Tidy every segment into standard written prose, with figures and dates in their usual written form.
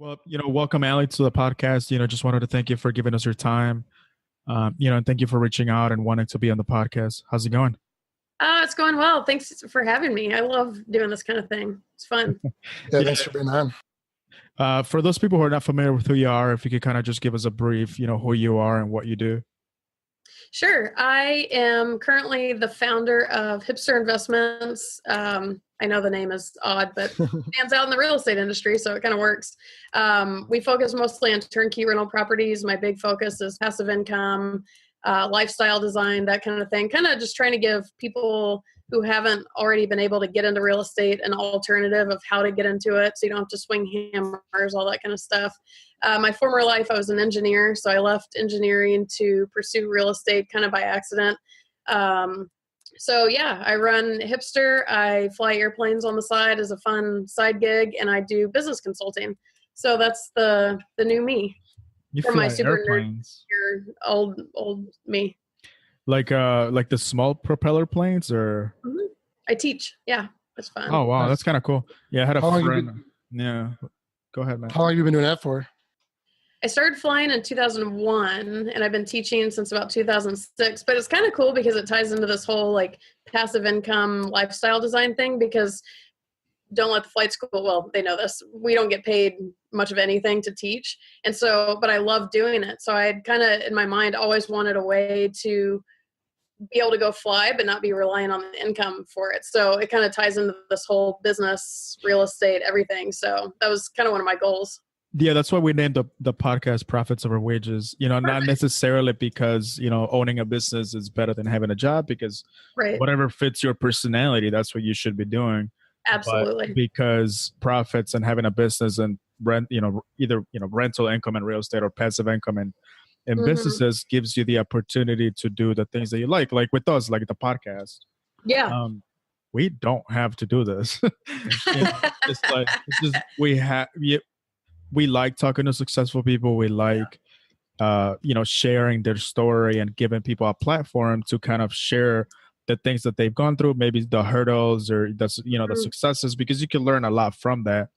Well, welcome, Ali, to the podcast. Just wanted to thank you for giving us your time. And thank you for reaching out and wanting to be on the podcast. How's it going? It's going well. Thanks for having me. I love doing this kind of thing. It's fun. Thanks for being on. For those people who are not familiar with who you are, if you could kind of just give us a brief, who you are and what you do. Sure. I am currently the founder of Hipster Investments. I know the name is odd, but stands out in the real estate industry, so it kind of works. We focus mostly on turnkey rental properties. My big focus is passive income, lifestyle design, that kind of thing. Kind of just trying to give people who haven't already been able to get into real estate an alternative of how to get into it, so you don't have to swing hammers, all that kind of stuff. My former life, I was an engineer, so I left engineering to pursue real estate kind of by accident. So yeah, I run Hipster. I fly airplanes on the side as a fun side gig, and I do business consulting. So that's the new me. You fly my super airplanes? Old me. Like the small propeller planes, or? Mm-hmm. I teach. Yeah, it's fun. Oh wow, that's kind of cool. Yeah, I had a friend. Yeah, go ahead, man. How long have you been doing that for? I started flying in 2001, and I've been teaching since about 2006. But it's kind of cool because it ties into this whole like passive income lifestyle design thing. Because don't let the flight school, well, they know this, we don't get paid much of anything to teach. And so, but I love doing it. So I had kind of in my mind always wanted a way to be able to go fly, but not be reliant on the income for it. So it kind of ties into this whole business, real estate, everything. So that was kind of one of my goals. Yeah, that's why we named the podcast Profits Over Wages. Perfect. Not necessarily because, owning a business is better than having a job, because whatever fits your personality, that's what you should be doing. Absolutely. But because profits and having a business and rent, either, rental income and real estate or passive income and businesses gives you the opportunity to do the things that you like with us, like the podcast. Yeah. We don't have to do this. We like talking to successful people. We like, sharing their story and giving people a platform to kind of share the things that they've gone through, maybe the hurdles or the successes, because you can learn a lot from that.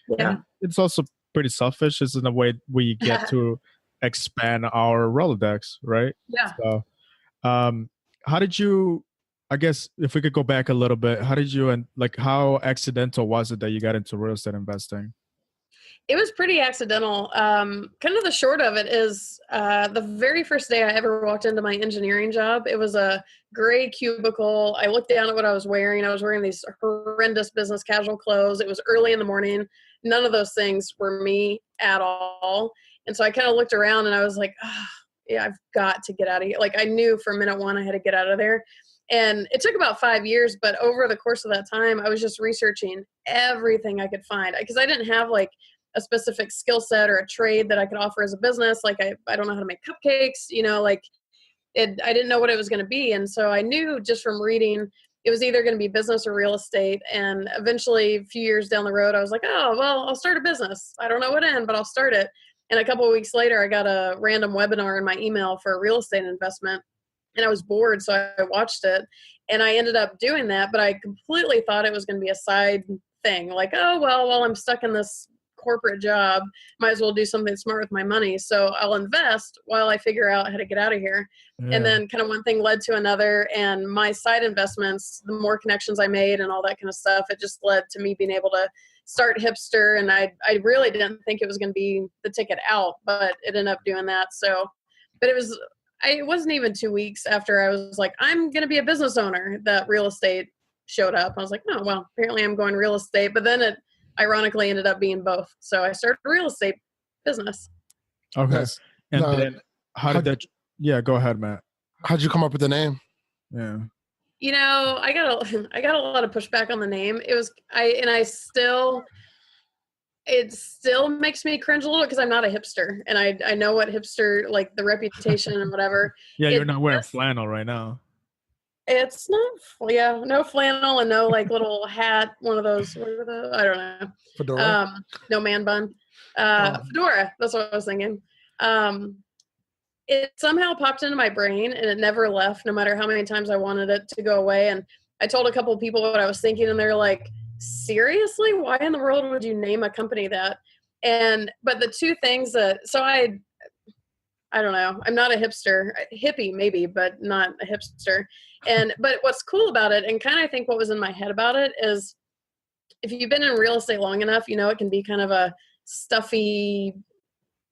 Yeah. And it's also pretty selfish. It's in a way we get to expand our Rolodex, right? Yeah. So, how did you, I guess if we could go back a little bit, how did you, and how accidental was it that you got into real estate investing? It was pretty accidental. Kind of the short of it is the very first day I ever walked into my engineering job, it was a gray cubicle. I looked down at what I was wearing. I was wearing these horrendous business casual clothes. It was early in the morning. None of those things were me at all. And so I kind of looked around and I was like, yeah, I've got to get out of here. I knew from minute one I had to get out of there. And it took about 5 years, but over the course of that time, I was just researching everything I could find, because I didn't have a specific skill set or a trade that I could offer as a business. I don't know how to make cupcakes, I didn't know what it was going to be. And so I knew just from reading, it was either going to be business or real estate. And eventually a few years down the road, I was like, oh, well, I'll start a business. I don't know what in, but I'll start it. And a couple of weeks later, I got a random webinar in my email for a real estate investment. And I was bored, so I watched it. And I ended up doing that, but I completely thought it was going to be a side thing. Oh, well, while I'm stuck in this corporate job, might as well do something smart with my money. So I'll invest while I figure out how to get out of here. Yeah. And then kind of one thing led to another, and my side investments, the more connections I made and all that kind of stuff, it just led to me being able to start Hipster. And I really didn't think it was going to be the ticket out, but it ended up doing that. So, but it wasn't even 2 weeks after I was like, I'm going to be a business owner, that real estate showed up. I was like, oh, well, apparently I'm going real estate. But then it ironically ended up being both. So I started a real estate business. Okay. Nice. And then how did that, yeah, go ahead, Matt. How'd you come up with the name? Yeah. I got a lot of pushback on the name. It still makes me cringe a little because I'm not a hipster, and I know what hipster, the reputation and whatever. Yeah, you're not wearing flannel right now. It's not, no flannel and no little hat, one of those, what are I don't know. Fedora? No man bun. Fedora, that's what I was thinking. It somehow popped into my brain and it never left, no matter how many times I wanted it to go away. And I told a couple of people what I was thinking, and they're like, seriously? Why in the world would you name a company that? But the two things so I don't know, I'm not a hipster, hippie maybe, but not a hipster. But what's cool about it, and kind of I think what was in my head about it, is if you've been in real estate long enough, it can be kind of a stuffy,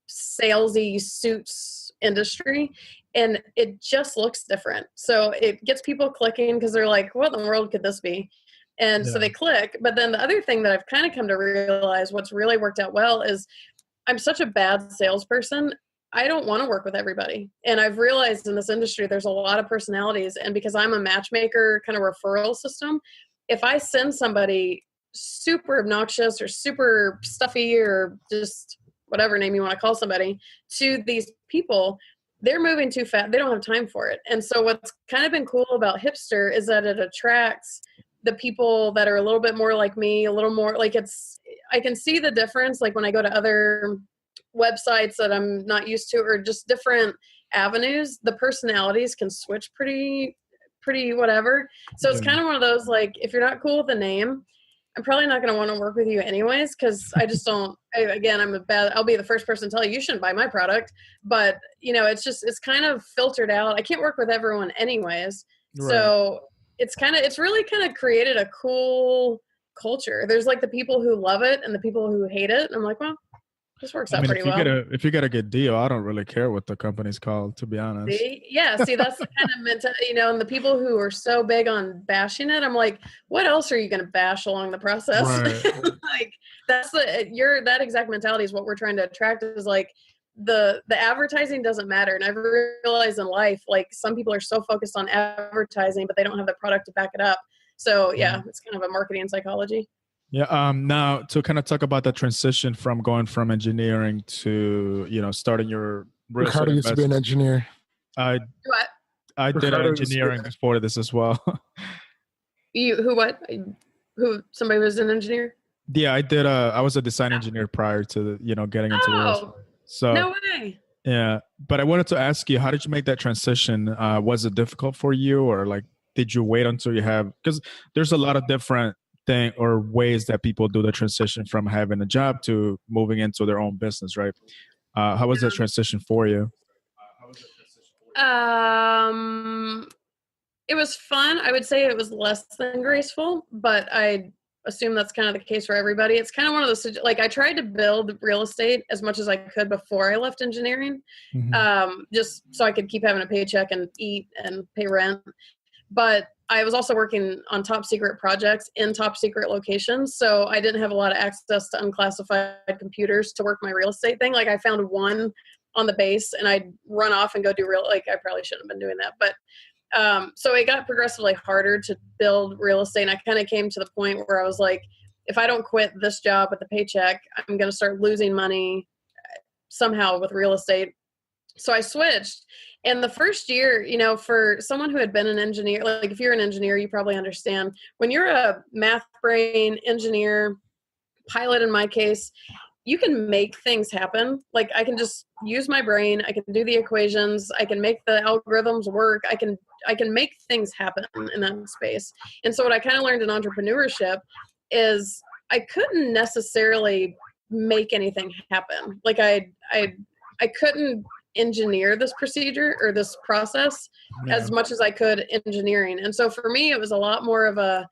salesy suits industry, and it just looks different. So it gets people clicking because they're like, what in the world could this be? And so they click. But then the other thing that I've kind of come to realize what's really worked out well is I'm such a bad salesperson. I don't want to work with everybody. And I've realized in this industry, there's a lot of personalities. And because I'm a matchmaker kind of referral system, if I send somebody super obnoxious or super stuffy or just whatever name you want to call somebody to these people, they're moving too fast. They don't have time for it. And so what's kind of been cool about Hipster is that it attracts the people that are a little bit more like me, a little more like I can see the difference. Like when I go to other websites that I'm not used to, or just different avenues, the personalities can switch pretty whatever. So it's kind of one of those, like, if you're not cool with the name, I'm probably not going to want to work with you anyways, because I just don't, I'll be the first person to tell you shouldn't buy my product. But, it's kind of filtered out. I can't work with everyone anyways. Right. So it's really kind of created a cool culture. There's like the people who love it and the people who hate it. And I'm like, well, this works out pretty well. If you get a good deal, I don't really care what the company's called, to be honest. See, that's the kind of mentality, and the people who are so big on bashing it, I'm like, what else are you going to bash along the process? Right. Like that exact mentality is what we're trying to attract, is like the advertising doesn't matter. And I've realized in life, like, some people are so focused on advertising, but they don't have the product to back it up. So it's kind of a marketing psychology. Yeah. Now to kind of talk about the transition from going from engineering to, starting your real estate Ricardo used to be an engineer. I did engineering before this as well. Who somebody was an engineer? Yeah, I did. I was a design engineer prior to getting into real estate. So no way. Yeah. But I wanted to ask you, how did you make that transition? Was it difficult for you, or like, did you wait until you have, because there's a lot of different or ways that people do the transition from having a job to moving into their own business, right? How was that transition for you? It was fun. I would say it was less than graceful, but I assume that's kind of the case for everybody. It's kind of one of those, like, I tried to build real estate as much as I could before I left engineering, just so I could keep having a paycheck and eat and pay rent. But I was also working on top secret projects in top secret locations. So I didn't have a lot of access to unclassified computers to work my real estate thing. Like, I found one on the base and I'd run off and go do I probably shouldn't have been doing that. But so it got progressively harder to build real estate. And I kind of came to the point where I was like, if I don't quit this job with the paycheck, I'm going to start losing money somehow with real estate. So I switched. And the first year, for someone who had been an engineer, like, if you're an engineer, you probably understand when you're a math brain engineer, pilot in my case, you can make things happen. Like, I can just use my brain. I can do the equations. I can make the algorithms work. I can make things happen in that space. And so what I kind of learned in entrepreneurship is I couldn't necessarily make anything happen. Like, I couldn't engineer this procedure or this process as much as I could engineering. And so for me, it was a lot more of I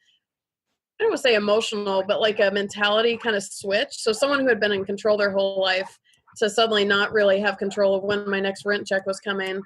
don't want to say emotional, but like a mentality kind of switch. So someone who had been in control their whole life to suddenly not really have control of when my next rent check was coming.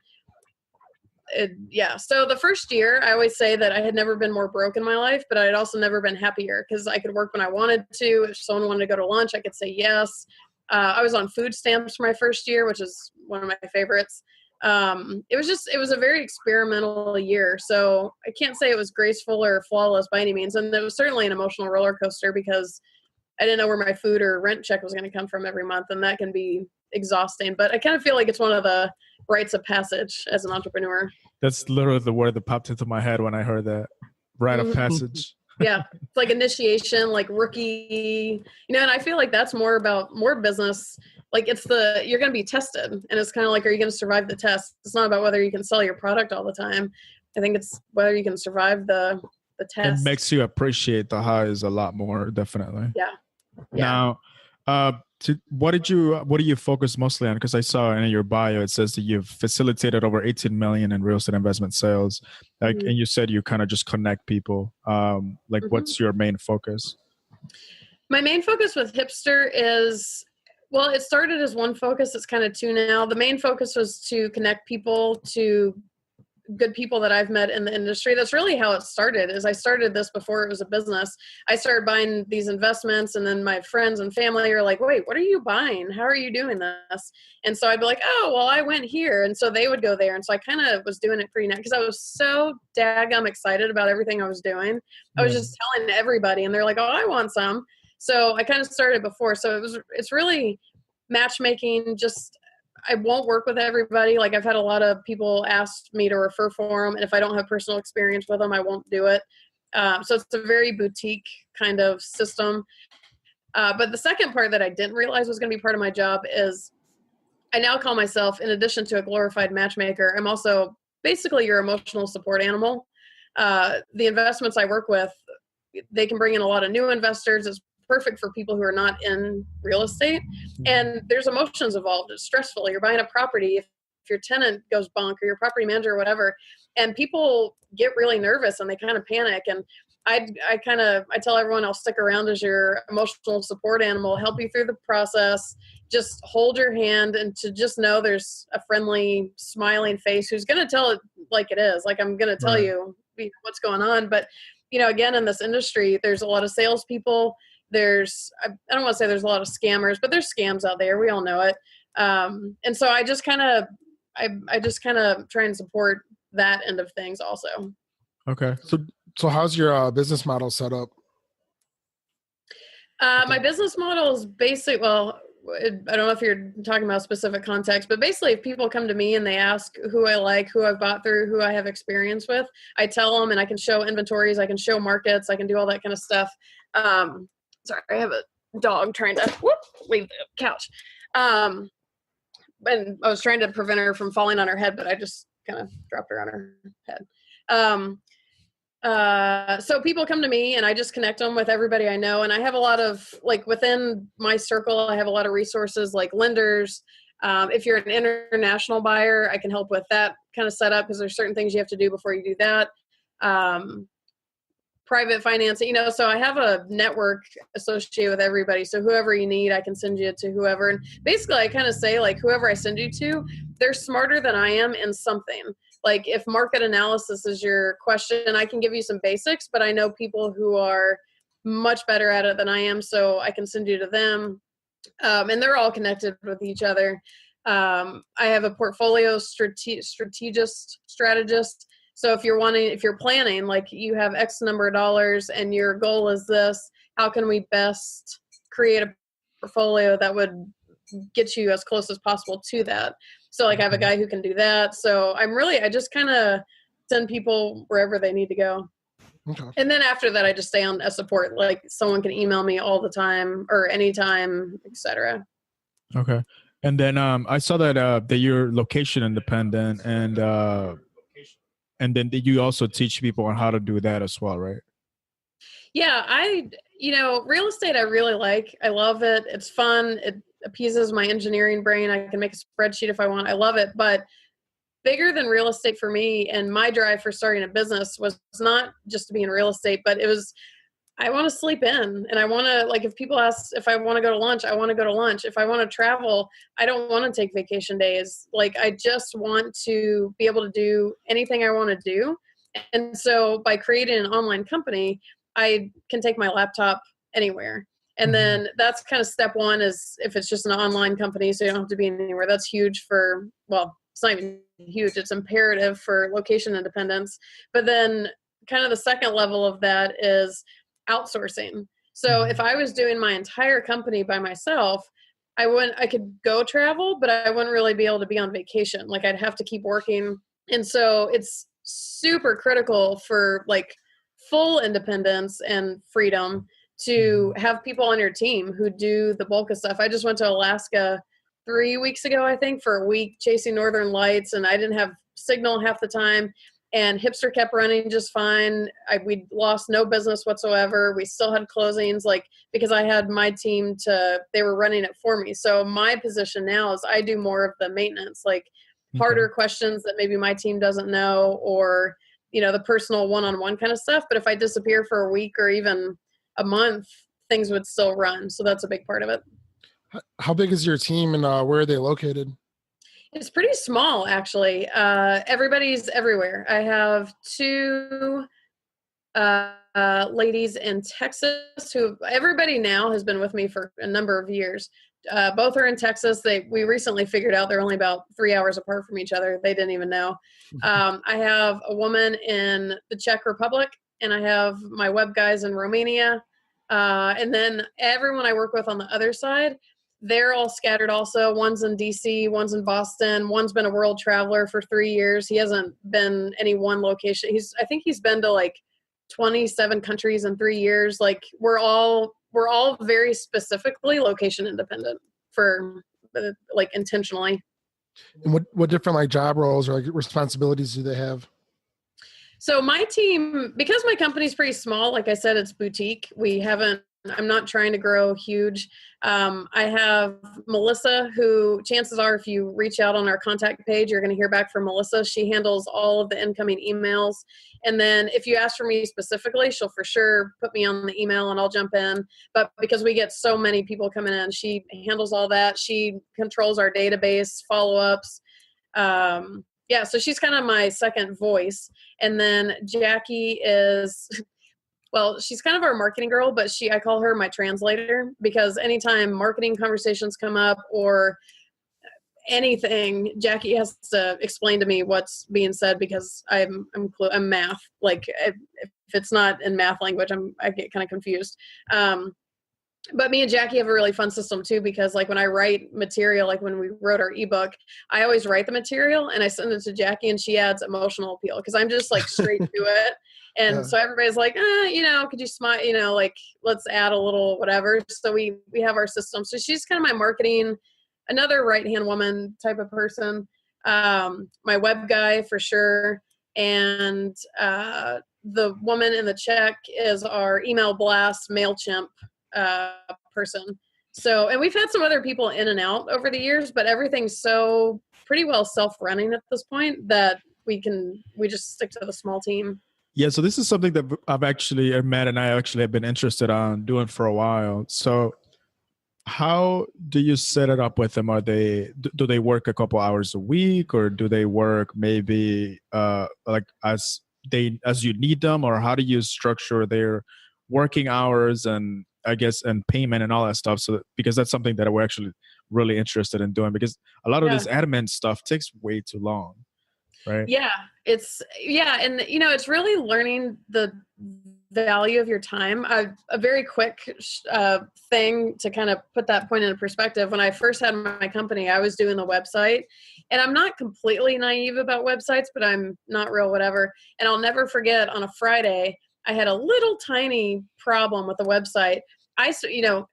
So the first year, I always say that I had never been more broke in my life, but I had also never been happier, because I could work when I wanted to. If someone wanted to go to lunch, I could say yes. I was on food stamps for my first year, which is one of my favorites. It was a very experimental year. So I can't say it was graceful or flawless by any means. And it was certainly an emotional roller coaster, because I didn't know where my food or rent check was going to come from every month. And that can be exhausting, but I kind of feel like it's one of the rites of passage as an entrepreneur. That's literally the word that popped into my head when I heard that. Rite of passage. Yeah. It's like initiation, like rookie, and I feel like that's more business. Like, you're going to be tested, and it's kind of like, are you going to survive the test? It's not about whether you can sell your product all the time. I think it's whether you can survive the test. It makes you appreciate the highs a lot more, definitely. Yeah. Now, What do you focus mostly on? Because I saw in your bio, it says that you've facilitated over 18 million in real estate investment sales. And you said you kind of just connect people. What's your main focus? My main focus with Hipster is, well, it started as one focus. It's kind of two now. The main focus was to connect people to good people that I've met in the industry. That's really how it started. Is I started this before it was a business. I started buying these investments, and then my friends and family are like, wait, what are you buying? How are you doing this? And so I'd be like, oh, well, I went here. And so they would go there. And so I kind of was doing it pretty nice because I was so daggum excited about everything I was doing. I was just telling everybody, and they're like, oh, I want some. So I kind of started before. So it's really matchmaking. Just, I won't work with everybody. Like, I've had a lot of people ask me to refer for them, and if I don't have personal experience with them, I won't do it. So it's a very boutique kind of system. But the second part that I didn't realize was going to be part of my job is I now call myself, in addition to a glorified matchmaker, I'm also basically your emotional support animal. The investments I work with, they can bring in a lot of new investors. It's perfect for people who are not in real estate, and there's emotions involved. It's stressful. You're buying a property. If your tenant goes bonk, or your property manager or whatever, and people get really nervous and they kind of panic. And I tell everyone I'll stick around as your emotional support animal, help you through the process, just hold your hand, and to just know there's a friendly, smiling face who's going to tell it like it is. Like, I'm going to tell you what's going on. But, again, in this industry, there's a lot of salespeople. I don't want to say there's a lot of scammers, but there's scams out there. We all know it. And so I just kind of try and support that end of things also. Okay. So how's your business model set up? My business model is basic. Well, I don't know if you're talking about specific context, but basically if people come to me and they ask who I like, who I've bought through, who I have experience with, I tell them, and I can show inventories, I can show markets, I can do all that kind of stuff. Sorry, I have a dog trying to leave the couch. And I was trying to prevent her from falling on her head, but I just kind of dropped her on her head. So people come to me and I just connect them with everybody I know. And I have a lot of, like, within my circle, I have a lot of resources like lenders. If you're an international buyer, I can help with that kind of setup because there's certain things you have to do before you do that. Private financing, so I have a network associated with everybody. So whoever you need, I can send you to whoever. And basically I kind of say, like, whoever I send you to, they're smarter than I am in something. Like, if market analysis is your question, I can give you some basics, but I know people who are much better at it than I am. So I can send you to them. And they're all connected with each other. I have a portfolio strategist. So if you're planning, like, you have X number of dollars and your goal is this, how can we best create a portfolio that would get you as close as possible to that? So, like, I have a guy who can do that. So I just kind of send people wherever they need to go. Okay. And then after that, I just stay on as support. Like, someone can email me all the time or anytime, etc. Okay. And then I saw that you're location independent, and then you also teach people on how to do that as well, right? Yeah, real estate I really like. I love it. It's fun. It appeases my engineering brain. I can make a spreadsheet if I want. I love it. But bigger than real estate for me, and my drive for starting a business was not just to be in real estate, but it was, I want to sleep in, and I want to, like, if people ask if I want to go to lunch, I want to go to lunch. If I want to travel, I don't want to take vacation days. Like, I just want to be able to do anything I want to do. And so by creating an online company, I can take my laptop anywhere. And then that's kind of step one, is if it's just an online company, so you don't have to be anywhere. That's huge for, well, it's not even huge. It's imperative for location independence. But then kind of the second level of that is outsourcing. So if I was doing my entire company by myself, I could go travel, but I wouldn't really be able to be on vacation. Like, I'd have to keep working. And so it's super critical for, like, full independence and freedom to have people on your team who do the bulk of stuff. I just went to Alaska 3 weeks ago, I think, for a week chasing northern lights, and I didn't have signal half the time. and Hipster kept running just fine. We lost no business whatsoever. We still had closings, like, because I had my team they were running it for me. So my position now is I do more of the maintenance, like harder questions that maybe my team doesn't know, or, the personal one-on-one kind of stuff. But if I disappear for a week or even a month, things would still run. So that's a big part of it. How big is your team, and where are they located? It's pretty small, actually. Everybody's everywhere. I have two ladies in Texas who everybody now has been with me for a number of years. Both are in Texas. We recently figured out they're only about 3 hours apart from each other. They didn't even know. I have a woman in the Czech Republic, and I have my web guys in Romania. And then everyone I work with on the other side, they're all scattered also. One's in DC, one's in Boston. One's been a world traveler for 3 years. He hasn't been any one location. I think he's been to like 27 countries in 3 years. Like we're all very specifically location independent for like intentionally. And what different like job roles or like responsibilities do they have? So my team, because my company's pretty small, like I said, it's boutique. I'm not trying to grow huge. I have Melissa, who chances are if you reach out on our contact page, you're going to hear back from Melissa. She handles all of the incoming emails. And then if you ask for me specifically, she'll for sure put me on the email and I'll jump in. But because we get so many people coming in, she handles all that. She controls our database, follow-ups. So she's kind of my second voice. And then Jackie is... Well, she's kind of our marketing girl, but I call her my translator, because anytime marketing conversations come up or anything, Jackie has to explain to me what's being said, because I'm math. Like if it's not in math language, I get kind of confused. But me and Jackie have a really fun system too, because like when I write material, like when we wrote our ebook, I always write the material and I send it to Jackie, and she adds emotional appeal, because I'm just like straight to it. And so everybody's like, could you smile, like let's add a little whatever. So we have our system. So she's kind of my marketing, another right-hand woman type of person, my web guy for sure. And the woman in the Czech is our email blast MailChimp person. So, and we've had some other people in and out over the years, but everything's so pretty well self-running at this point that we just stick to the small team. Yeah, so this is something that Matt and I actually have been interested on doing for a while. So how do you set it up with them? Do they work a couple hours a week, or do they work maybe like as you need them, or how do you structure their working hours and I guess and payment and all that stuff? So because that's something that we're actually really interested in doing, because a lot of this admin stuff takes way too long. Right. Yeah, and it's really learning the value of your time. A very quick thing to kind of put that point into perspective. When I first had my company, I was doing the website, and I'm not completely naive about websites, but I'm not real whatever. And I'll never forget, on a Friday, I had a little tiny problem with the website.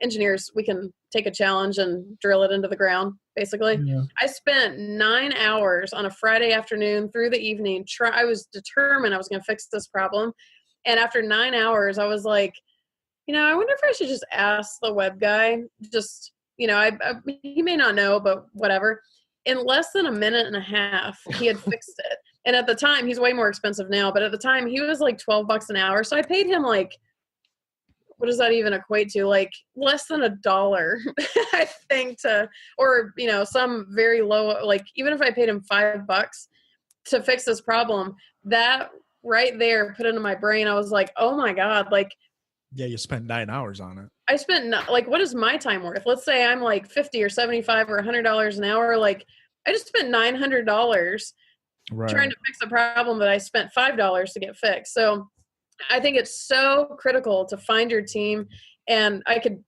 Engineers, we can take a challenge and drill it into the ground, basically. Yeah. I spent 9 hours on a Friday afternoon through the evening. I was determined I was going to fix this problem. And after 9 hours, I was like, I wonder if I should just ask the web guy. Just, he may not know, but whatever. In less than a minute and a half, he had fixed it. And at the time, he's way more expensive now, but at the time he was like $12 an hour. So I paid him like, what does that even equate to? Like less than $1, I think, or some very low, like even if I paid him $5 to fix this problem, that right there put into my brain, I was like, oh my God, like. Yeah, you spent 9 hours on it. I spent like, what is my time worth? Let's say I'm like 50 or 75 or $100 an hour. Like I just spent $900 trying to fix a problem that I spent $5 to get fixed. So I think it's so critical to find your team, and I could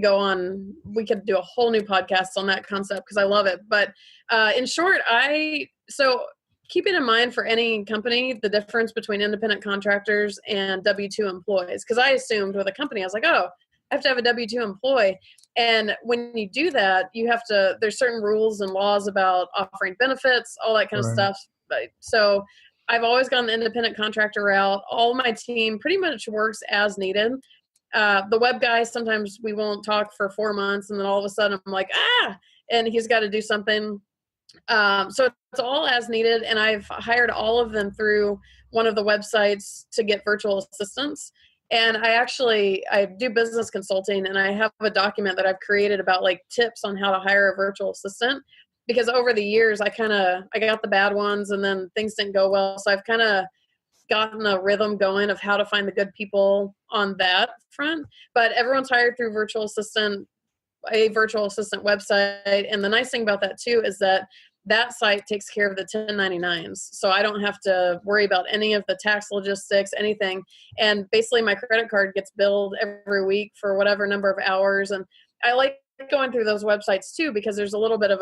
go on. We could do a whole new podcast on that concept because I love it. But in short, keeping in mind for any company the difference between independent contractors and W-2 employees, because I assumed with a company, I was like, oh, I have to have a W-2 employee. And when you do that, there's certain rules and laws about offering benefits, all that kind of stuff. So I've always gone the independent contractor route. All my team pretty much works as needed. The web guy, sometimes we won't talk for 4 months, and then all of a sudden I'm like, and he's got to do something. So it's all as needed, and I've hired all of them through one of the websites to get virtual assistants. And I do business consulting, and I have a document that I've created about like tips on how to hire a virtual assistant, because over the years I got the bad ones, and then things didn't go well. So I've kind of gotten a rhythm going of how to find the good people on that front. But everyone's hired through a virtual assistant website. And the nice thing about that too is that site takes care of the 1099s. So I don't have to worry about any of the tax logistics, anything. And basically my credit card gets billed every week for whatever number of hours. And I like going through those websites too, because there's a little bit of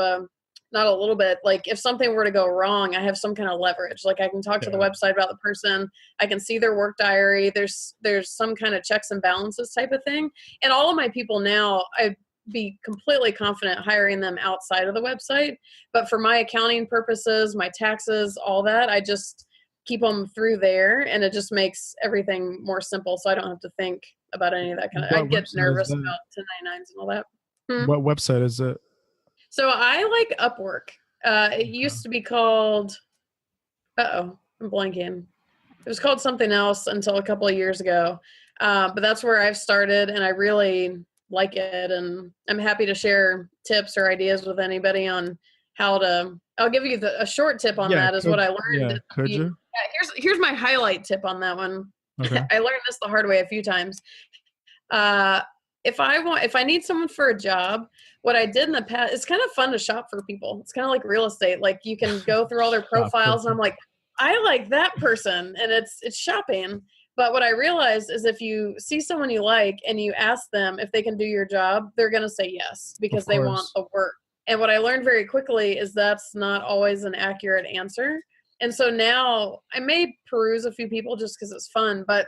not a little bit, like if something were to go wrong, I have some kind of leverage. Like I can talk to the website about the person. I can see their work diary. There's some kind of checks and balances type of thing. And all of my people now, I'd be completely confident hiring them outside of the website. But for my accounting purposes, my taxes, all that, I just keep them through there, and it just makes everything more simple. So I don't have to think about any of that kind of, I get nervous about 1099s and all that. What website is it? So I like Upwork. It used to be called, I'm blanking. It was called something else until a couple of years ago. But that's where I've started, and I really like it. And I'm happy to share tips or ideas with anybody on how to, I'll give you a short tip on that is what I learned. Yeah, could you? Here's my highlight tip on that one. Okay. I learned this the hard way a few times. If I need someone for a job, what I did in the past, it's kind of fun to shop for people. It's kind of like real estate. Like you can go through all their profiles and I'm like, I like that person, and it's shopping. But what I realized is if you see someone you like and you ask them if they can do your job, they're going to say yes because they want the work. And what I learned very quickly is that's not always an accurate answer. And so now I may peruse a few people just because it's fun, but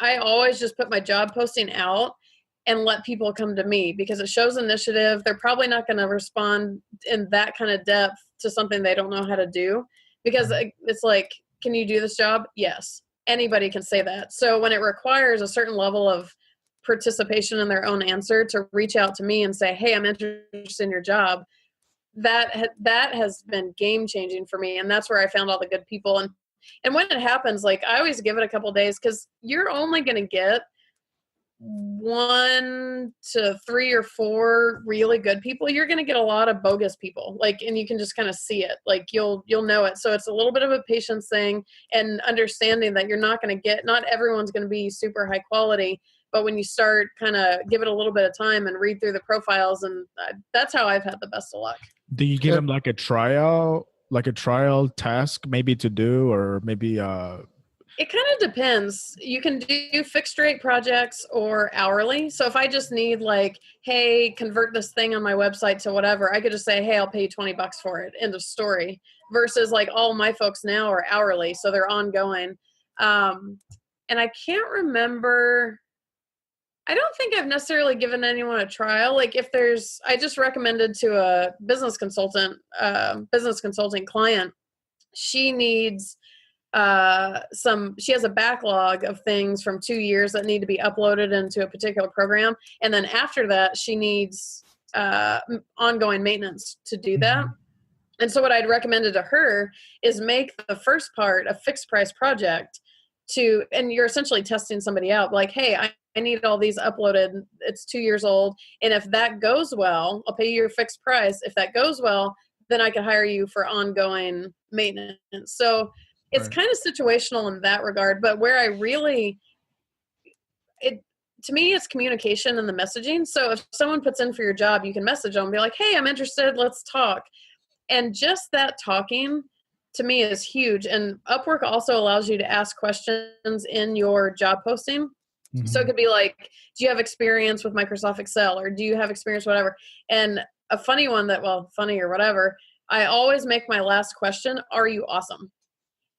I always just put my job posting out and let people come to me because it shows initiative. They're probably not going to respond in that kind of depth to something they don't know how to do, because it's like, can you do this job? Yes. Anybody can say that. So when it requires a certain level of participation in their own answer to reach out to me and say, hey, I'm interested in your job, that has been game changing for me. And that's where I found all the good people. And when it happens, like I always give it a couple of days, because you're only going to get 1 to 3 or 4 really good people. You're going to get a lot of bogus people, like, and you can just kind of see it, like you'll know it. So it's a little bit of a patience thing and understanding that you're not everyone's going to be super high quality, but when you start kind of give it a little bit of time and read through the profiles, and that's how I've had the best of luck. Do you give them like a trial task maybe to do, or maybe it kind of depends. You can do fixed rate projects or hourly. So if I just need like, hey, convert this thing on my website to whatever, I could just say, hey, I'll pay you $20 for it. End of story. Versus like all my folks now are hourly, so they're ongoing. And I can't remember. I don't think I've necessarily given anyone a trial. Like I just recommended to a business consulting client. She needs she has a backlog of things from 2 years that need to be uploaded into a particular program. And then after that, she needs ongoing maintenance to do that. And so what I'd recommended to her is make the first part a fixed price project and you're essentially testing somebody out. Like, hey, I need all these uploaded. It's 2 years old. And if that goes well, I'll pay you your fixed price. If that goes well, then I can hire you for ongoing maintenance. So it's kind of situational in that regard, but where to me, it's communication and the messaging. So if someone puts in for your job, you can message them and be like, hey, I'm interested, let's talk. And just that talking to me is huge. And Upwork also allows you to ask questions in your job posting. Mm-hmm. So it could be like, do you have experience with Microsoft Excel, or do you have experience, whatever? And a funny one funny or whatever, I always make my last question, are you awesome?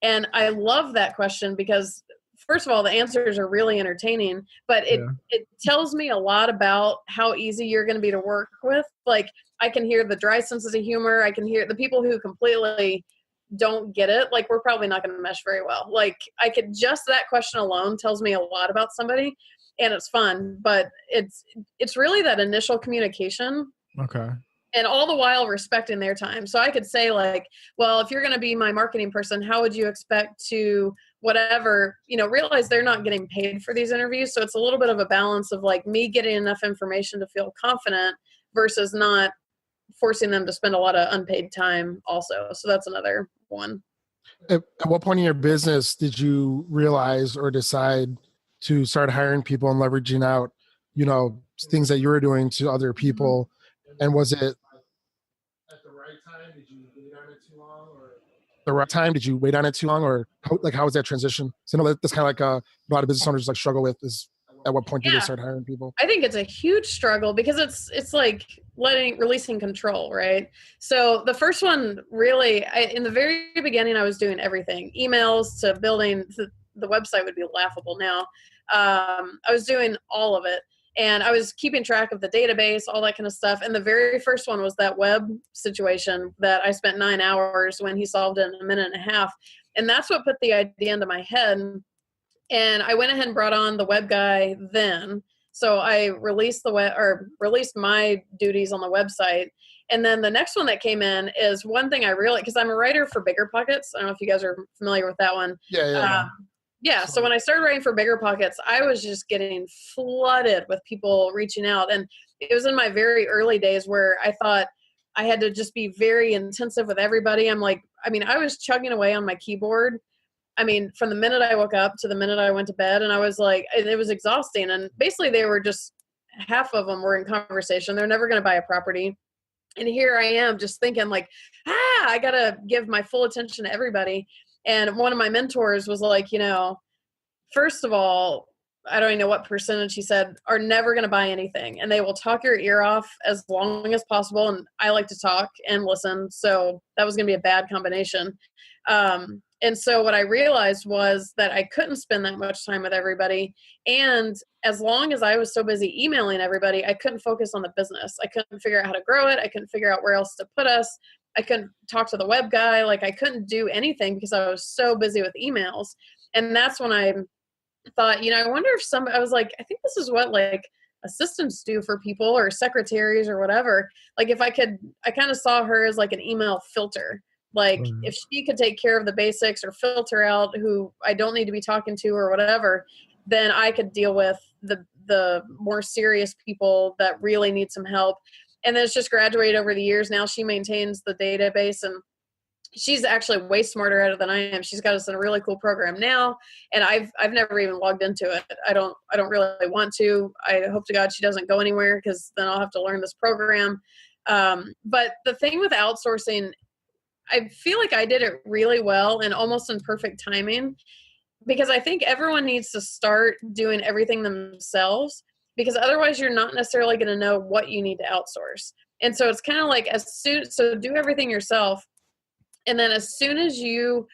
And I love that question because, first of all, the answers are really entertaining, but it tells me a lot about how easy you're going to be to work with. Like, I can hear the dry senses of humor. I can hear the people who completely don't get it, like we're probably not going to mesh very well. Like I could just, that question alone tells me a lot about somebody, and it's fun, but it's really that initial communication. Okay. And all the while respecting their time. So I could say like, well, if you're going to be my marketing person, how would you expect to whatever, realize they're not getting paid for these interviews. So it's a little bit of a balance of like me getting enough information to feel confident versus not forcing them to spend a lot of unpaid time also. So that's another one. At what point in your business did you realize or decide to start hiring people and leveraging out, things that you were doing to other people? And was it at the right time? Did you wait on it too long, or the right time? Did you wait on it too long, or how was that transition? So I know that's kind of like a lot of business owners like struggle with is at what point do they start hiring people? I think it's a huge struggle because it's like releasing control, right? So the first one really, in the very beginning, I was doing everything, emails to building the website would be laughable now. I was doing all of it. And I was keeping track of the database, all that kind of stuff. And the very first one was that web situation that I spent 9 hours when he solved it in a minute and a half. And that's what put the idea into my head. And I went ahead and brought on the web guy then. So I released released my duties on the website. And then the next one that came in is one thing I really, because I'm a writer for BiggerPockets. I don't know if you guys are familiar with that one. Yeah. So when I started writing for BiggerPockets, I was just getting flooded with people reaching out. And it was in my very early days where I thought I had to just be very intensive with everybody. I was chugging away on my keyboard. From the minute I woke up to the minute I went to bed, and I was like, it was exhausting. And basically they were just, half of them were in conversation. They're never going to buy a property. And here I am just thinking like, I got to give my full attention to everybody. And one of my mentors was like, first of all, I don't even know what percentage he said are never going to buy anything, and they will talk your ear off as long as possible. And I like to talk and listen. So that was going to be a bad combination. And so what I realized was that I couldn't spend that much time with everybody. And as long as I was so busy emailing everybody, I couldn't focus on the business. I couldn't figure out how to grow it. I couldn't figure out where else to put us. I couldn't talk to the web guy. Like I couldn't do anything because I was so busy with emails. And that's when I thought, I wonder if I was like, I think this is what like assistants do for people or secretaries or whatever. Like I kind of saw her as like an email filter. Like if she could take care of the basics or filter out who I don't need to be talking to or whatever, then I could deal with the more serious people that really need some help. And then it's just graduated over the years. Now she maintains the database, and she's actually way smarter at it than I am. She's got us in a really cool program now, and I've never even logged into it. I don't really want to. I hope to God she doesn't go anywhere, because then I'll have to learn this program. But the thing with outsourcing, I feel like I did it really well and almost in perfect timing, because I think everyone needs to start doing everything themselves, because otherwise you're not necessarily going to know what you need to outsource. And so it's kind of like so do everything yourself. And then as soon as you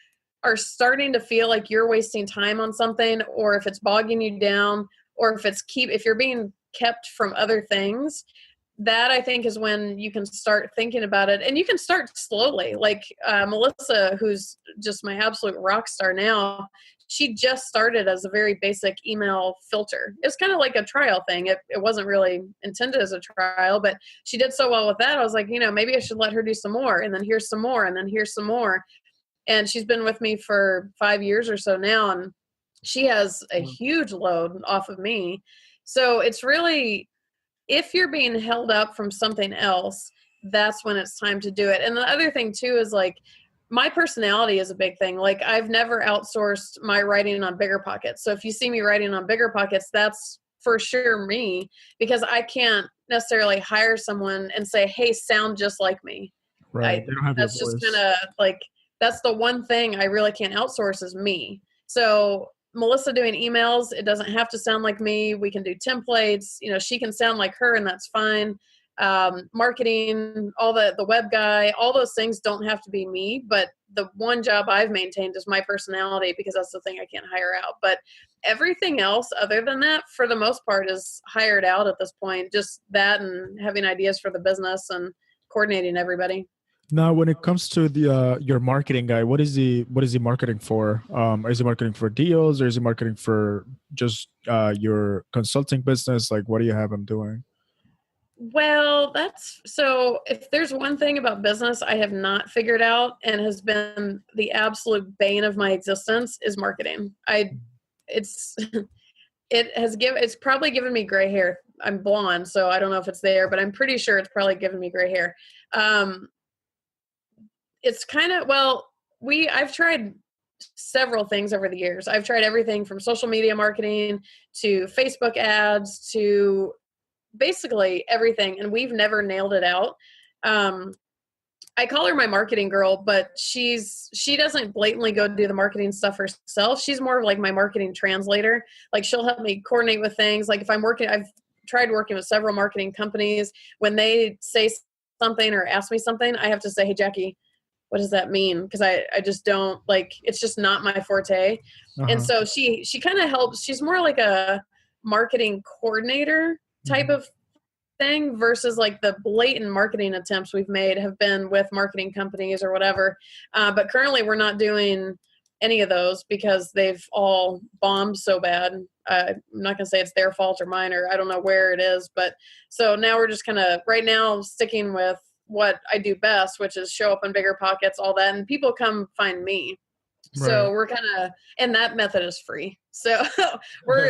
are starting to feel like you're wasting time on something, or if it's bogging you down, or if you're being kept from other things, that I think is when you can start thinking about it. And you can start slowly. Like Melissa, who's just my absolute rock star now, she just started as a very basic email filter. It's kind of like a trial thing. It wasn't really intended as a trial, but she did so well with that. I was like, maybe I should let her do some more, and then here's some more, and then here's some more. And she's been with me for 5 years or so now, and she has a huge load off of me. So it's really, if you're being held up from something else, that's when it's time to do it. And the other thing too is like, my personality is a big thing. Like I've never outsourced my writing on BiggerPockets. So if you see me writing on BiggerPockets, that's for sure me, because I can't necessarily hire someone and say, hey, sound just like me. Right. They don't have that's your voice. Just kind of like, that's the one thing I really can't outsource is me. So Melissa doing emails, it doesn't have to sound like me. We can do templates. She can sound like her, and that's fine. Marketing, all the web guy, all those things don't have to be me. But the one job I've maintained is my personality, because that's the thing I can't hire out. But everything else other than that, for the most part, is hired out at this point. Just that, and having ideas for the business and coordinating everybody. Now, when it comes to the your marketing guy, what is he marketing for? Is he marketing for deals, or is he marketing for just your consulting business? Like, what do you have him doing? Well, that's so if there's one thing about business I have not figured out and has been the absolute bane of my existence is marketing. It's it's probably given me gray hair. I'm blonde, so I don't know if it's there, but I'm pretty sure it's probably given me gray hair. It's kind of, well, I've tried several things over the years. I've tried everything from social media marketing to Facebook ads to basically everything, and we've never nailed it out. I call her my marketing girl, but she doesn't blatantly go do the marketing stuff herself. She's more of like my marketing translator. Like, she'll help me coordinate with things. Like, if I'm working, I've tried working with several marketing companies. When they say something or ask me something, I have to say, hey, Jackie, what does that mean? Because I just don't, like, it's just not my forte. And so she kind of helps. She's more like a marketing coordinator type of thing versus like the blatant marketing attempts we've made have been with marketing companies or whatever. But currently we're not doing any of those because they've all bombed so bad. I'm not going to say it's their fault or mine, or I don't know where it is. But so now we're just kind of right now sticking with what I do best, which is show up in BiggerPockets, all that. And people come find me. So we're kind of, and that method is free. So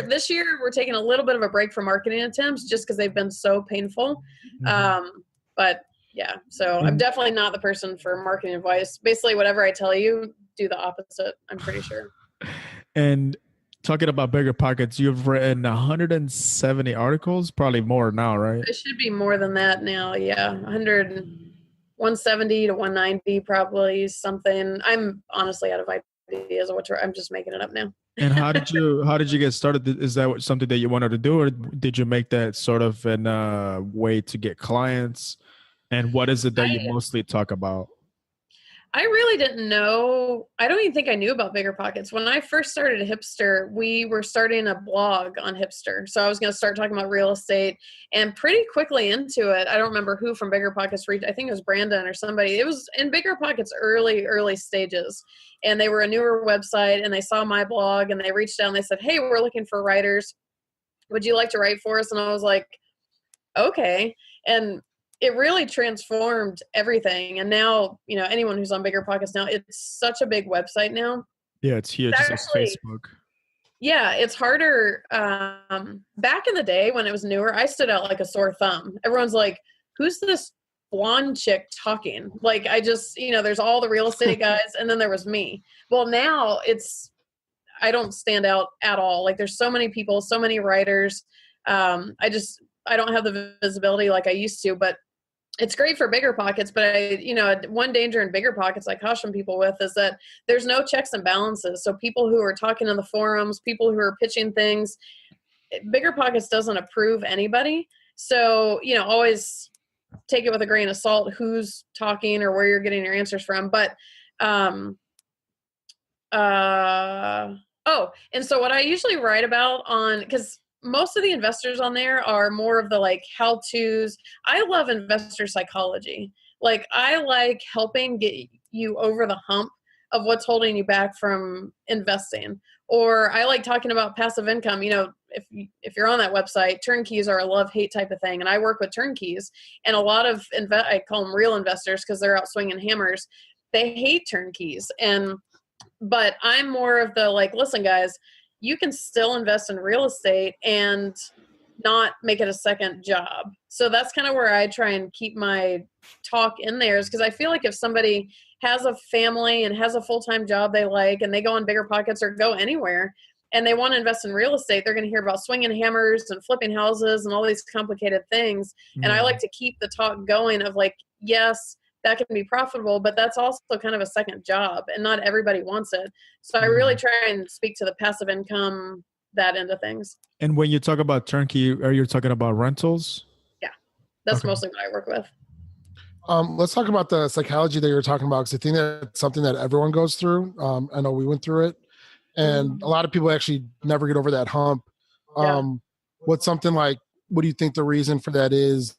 this year we're taking a little bit of a break from marketing attempts just because they've been so painful. But yeah, so I'm definitely not the person for marketing advice. Basically, whatever I tell you, do the opposite, I'm pretty sure. And talking about BiggerPockets, you've written 170 articles, probably more now, right? It should be more than that now. Yeah. 170 to 190, probably something. I'm honestly out of ideas of what I'm just making it up now. And how did you get started? Is that something that you wanted to do, or did you make that sort of a way to get clients? And what is it that you mostly talk about? I really didn't know. I don't even think I knew about BiggerPockets. When I first started Hipster, we were starting a blog on Hipster. So I was going to start talking about real estate, and pretty quickly into it, I don't remember who from BiggerPockets reached. I think it was Brandon or somebody. It was in BiggerPockets early stages, and they were a newer website, and they saw my blog, and they reached out and they said, hey, we're looking for writers. Would you like to write for us? And I was like, okay. And it really transformed everything. And now, anyone who's on BiggerPockets now, it's such a big website now. Yeah, it's huge. It's like Facebook. Yeah, it's harder. Back in the day when it was newer, I stood out like a sore thumb. Everyone's like, who's this blonde chick talking? Like, I just, there's all the real estate guys, and then there was me. Well, now I don't stand out at all. Like, there's so many people, so many writers. I don't have the visibility like I used to, but it's great for BiggerPockets. But one danger in BiggerPockets I caution people with is that there's no checks and balances. So people who are talking in the forums, people who are pitching things, BiggerPockets doesn't approve anybody. So, always take it with a grain of salt who's talking or where you're getting your answers from. But, and so what I usually write about because most of the investors on there are more of the like how-tos. I love investor psychology. Like, I like helping get you over the hump of what's holding you back from investing. Or I like talking about passive income. If you're on that website, turnkeys are a love-hate type of thing. And I work with turnkeys, and a lot of I call them real investors because they're out swinging hammers. They hate turnkeys. But I'm more of the like, listen, guys, you can still invest in real estate and not make it a second job. So that's kind of where I try and keep my talk in there, is because I feel like if somebody has a family and has a full-time job they like, and they go on BiggerPockets or go anywhere and they want to invest in real estate, they're going to hear about swinging hammers and flipping houses and all these complicated things. And I like to keep the talk going of like, yes, that can be profitable, but that's also kind of a second job, and not everybody wants it. So I really try and speak to the passive income, that end of things. And when you talk about turnkey, are you talking about rentals? Yeah, that's mostly what I work with. Let's talk about the psychology that you were talking about, because I think that's something that everyone goes through. I know we went through it, and a lot of people actually never get over that hump. What's something like, what do you think the reason for that is?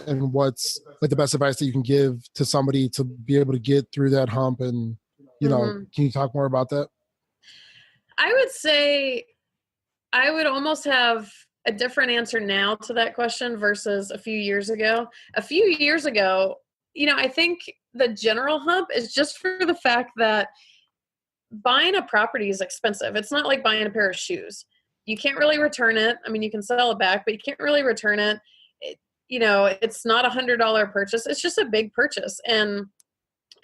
and what's like the best advice that you can give to somebody to be able to get through that hump? And, you know, can you talk more about that? I would say I would almost have a different answer now to that question versus a few years ago. A few years ago, you know, I think the general hump is just for the fact that buying a property is expensive. It's not like buying a pair of shoes. You can't really return it. I mean, you can sell it back, but you can't really return it. You know, it's not $100 purchase. It's just a big purchase. And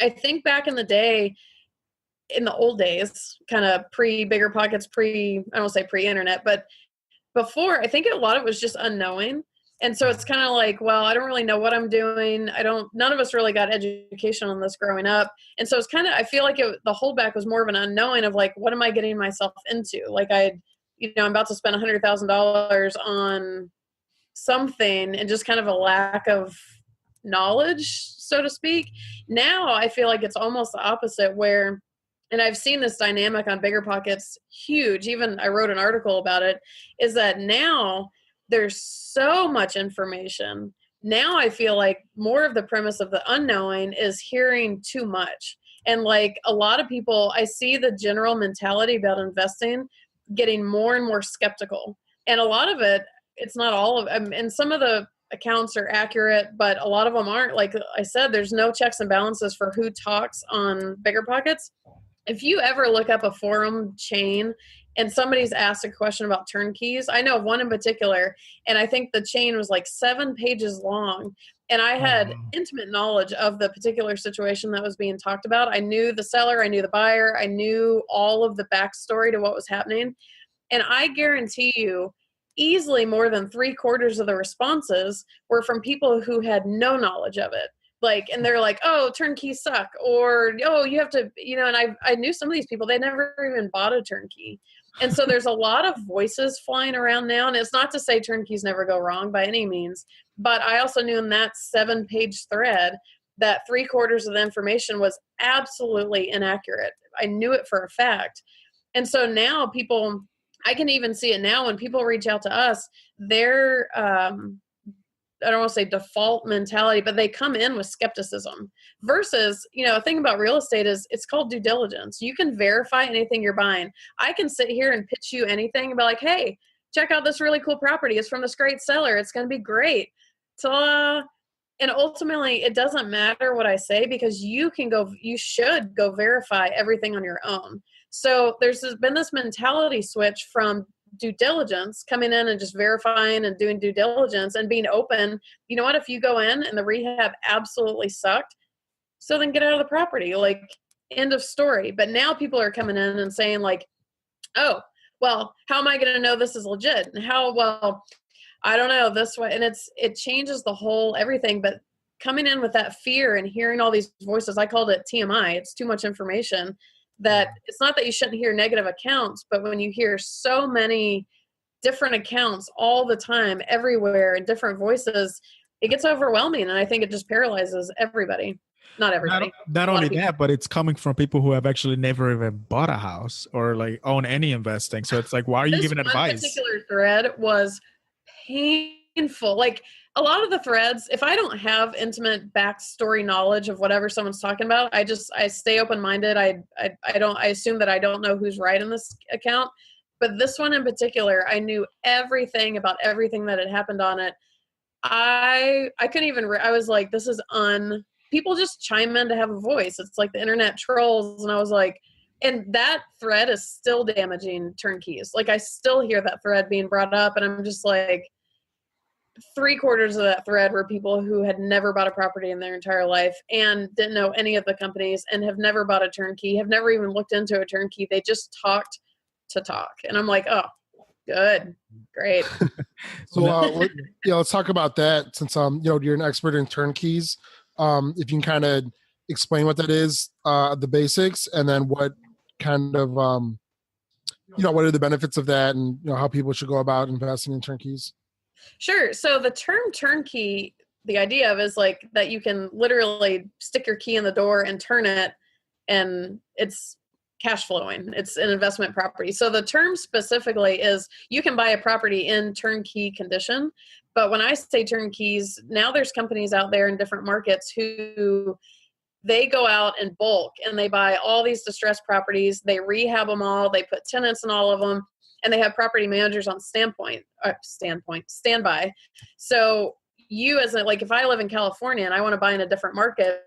I think back in the day, in the old days, kind of BiggerPockets, I don't say pre-internet, but before, I think a lot of it was just unknowing. And so it's kind of like, well, I don't really know what I'm doing. None of us really got education on this growing up. And so it's kind of, I feel like the holdback was more of an unknowing of like, what am I getting myself into? Like I'm about to spend $100,000 on something, and just kind of a lack of knowledge, so to speak. Now I feel like it's almost the opposite where, and I've seen this dynamic on BiggerPockets huge, even I wrote an article about it, is that now there's so much information. Now I feel like more of the premise of the unknowing is hearing too much. And like a lot of people, I see the general mentality about investing getting more and more skeptical. And a lot of it, it's not all of them. And some of the accounts are accurate, but a lot of them aren't. Like I said, there's no checks and balances for who talks on BiggerPockets. If you ever look up a forum chain and somebody's asked a question about turnkeys, I know of one in particular, and I think the chain was like 7 pages long. And I had intimate knowledge of the particular situation that was being talked about. I knew the seller, I knew the buyer, I knew all of the backstory to what was happening. And I guarantee you, easily more than 3/4 of the responses were from people who had no knowledge of it. Like, and they're like, oh, turnkeys suck, or, oh, you have to, you know, and I knew some of these people, they never even bought a turnkey. And so there's a lot of voices flying around now. And it's not to say turnkeys never go wrong by any means, but I also knew in that 7-page thread that 3/4 of the information was absolutely inaccurate. I knew it for a fact. And so now people, I can even see it now when people reach out to us, their, I don't want to say default mentality, but they come in with skepticism versus, you know, the thing about real estate is it's called due diligence. You can verify anything you're buying. I can sit here and pitch you anything and be like, hey, check out this really cool property. It's from this great seller. It's going to be great. Ta-da. And ultimately it doesn't matter what I say because you should go verify everything on your own. So there's been this mentality switch from due diligence, coming in and just verifying and doing due diligence and being open. You know what, if you go in and the rehab absolutely sucked, so then get out of the property, like end of story. But now people are coming in and saying like, oh, well, how am I going to know this is legit? And well, I don't know this way. And it changes the whole everything. But coming in with that fear and hearing all these voices, I called it TMI. It's too much information. That it's not that you shouldn't hear negative accounts, but when you hear so many different accounts all the time, everywhere, and different voices, it gets overwhelming. And I think it just paralyzes everybody. Not everybody. Not only that, but it's coming from people who have actually never even bought a house or like own any investing. So it's like, why are you giving advice? This particular thread was painful. Like a lot of the threads, if I don't have intimate backstory knowledge of whatever someone's talking about, I stay open-minded. I assume that I don't know who's right in this account. But this one in particular, I knew everything about everything that had happened on it. I couldn't even, I was like, this is people just chime in to have a voice. It's like the internet trolls. And I was like, and that thread is still damaging turnkeys. Like I still hear that thread being brought up and I'm just like, 3/4 of that thread were people who had never bought a property in their entire life and didn't know any of the companies and have never bought a turnkey, have never even looked into a turnkey. They just talked to talk. And I'm like, oh, good. Great. So let's talk about that since, you're an expert in turnkeys. If you can kind of explain what that is, the basics, and then what kind of, what are the benefits of that and how people should go about investing in turnkeys? Sure. So the term turnkey, the idea of is like that you can literally stick your key in the door and turn it and it's cash flowing. It's an investment property. So the term specifically is you can buy a property in turnkey condition, But when I say turnkeys, now there's companies out there in different markets who they go out in bulk and they buy all these distressed properties. They rehab them all. They put tenants in all of them, and they have property managers on standby. So you like, if I live in California and I want to buy in a different market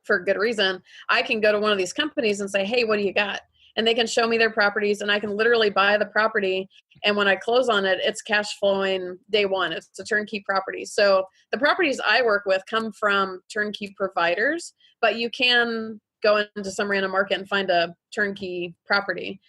for a good reason, I can go to one of these companies and say, hey, what do you got? And they can show me their properties, and I can literally buy the property. And when I close on it, it's cash flowing day one. It's a turnkey property. So the properties I work with come from turnkey providers, but you can go into some random market and find a turnkey property.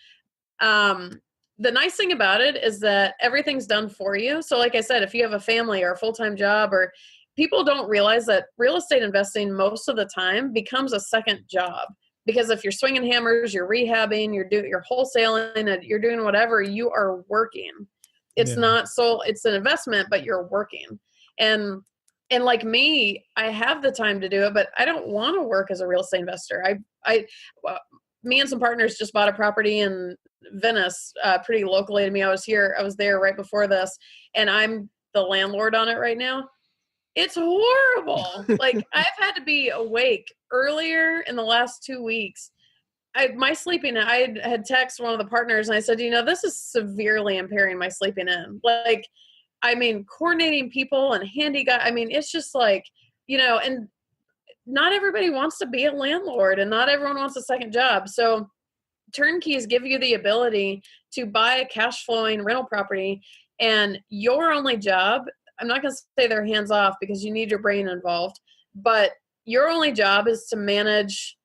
The nice thing about it is that everything's done for you. So like I said, if you have a family or a full-time job, or people don't realize that real estate investing most of the time becomes a second job. Because if you're swinging hammers, you're rehabbing, you're wholesaling, you're doing whatever, you are working. It's not it's an investment, but you're working. And like me, I have the time to do it, but I don't want to work as a real estate investor. Me and some partners just bought a property in Venice, pretty locally to me. I was there right before this, and I'm the landlord on it right now. It's horrible. Like, I've had to be awake earlier in the last 2 weeks. I had texted one of the partners and I said, this is severely impairing my sleeping in. Like, coordinating people and handy guy. It's just like, and not everybody wants to be a landlord, and not everyone wants a second job. So turnkeys give you the ability to buy a cash flowing rental property, and your only job, I'm not going to say they're hands off because you need your brain involved, but your only job is to manage,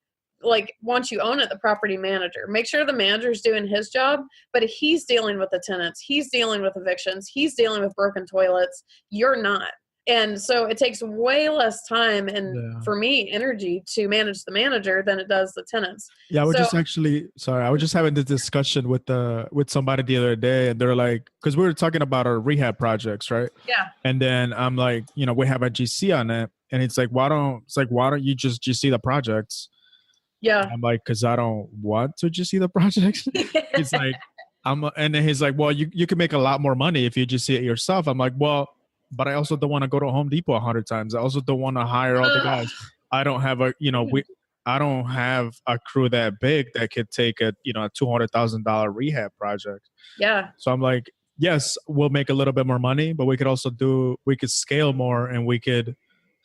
like, once you own it, the property manager. Make sure the manager's doing his job, but he's dealing with the tenants. He's dealing with evictions. He's dealing with broken toilets. You're not. And so it takes way less time and, for me, energy to manage the manager than it does the tenants. Yeah, I was just having this discussion with somebody the other day, and they're like, because we were talking about our rehab projects, right? Yeah. And then I'm like, we have a GC on it, and it's like, why don't you just GC the projects? Yeah. And I'm like, because I don't want to GC the projects. It's like, and then he's like, well, you can make a lot more money if you just see it yourself. I'm like, well, but I also don't want to go to Home Depot 100 times. I also don't want to hire all the guys. I don't have I don't have a crew that big that could take a $200,000 rehab project. Yeah. So I'm like, yes, we'll make a little bit more money, but we could scale more, and we could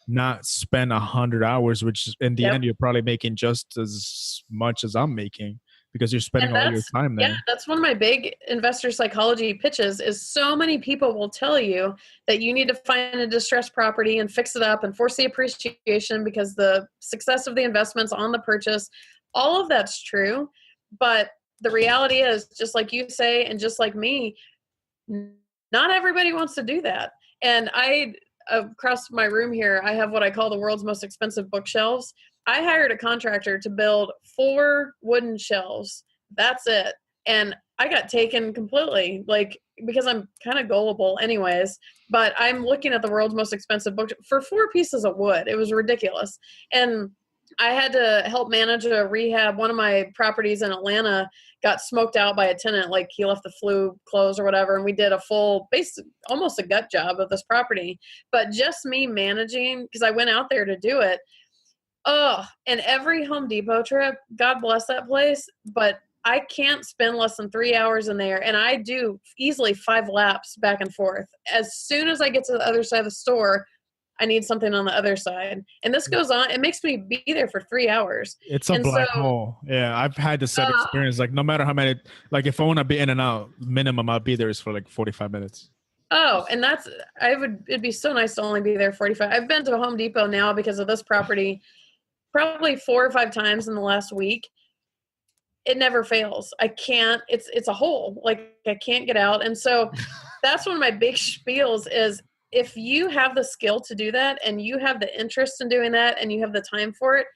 not spend 100 hours, which in the end, you're probably making just as much as I'm making, because you're spending all your time there. Yeah, that's one of my big investor psychology pitches, is so many people will tell you that you need to find a distressed property and fix it up and force the appreciation because the success of the investment's on the purchase. All of that's true. But the reality is, just like you say, and just like me, not everybody wants to do that. And across my room here, I have what I call the world's most expensive bookshelves. I hired a contractor to build 4 wooden shelves. That's it. And I got taken completely, because I'm kind of gullible anyways, but I'm looking at the world's most expensive book for 4 pieces of wood. It was ridiculous. And I had to help manage a rehab. One of my properties in Atlanta got smoked out by a tenant. Like, he left the flue closed or whatever. And we did a full, almost a gut job of this property. But just me managing, because I went out there to do it. Oh, and every Home Depot trip, God bless that place, but I can't spend less than 3 hours in there. And I do easily 5 laps back and forth. As soon as I get to the other side of the store, I need something on the other side. And this goes on. It makes me be there for 3 hours. It's a black hole. Yeah, I've had the same experience. Like, no matter how many, if I want to be in and out, minimum I'll be there is for 45 minutes. Oh, and it'd be so nice to only be there 45. I've been to Home Depot now because of this property probably 4 or 5 times in the last week. It never fails. I can't, it's a hole. Like, I can't get out. And so that's one of my big spiels is, if you have the skill to do that, and you have the interest in doing that, and you have the time for it,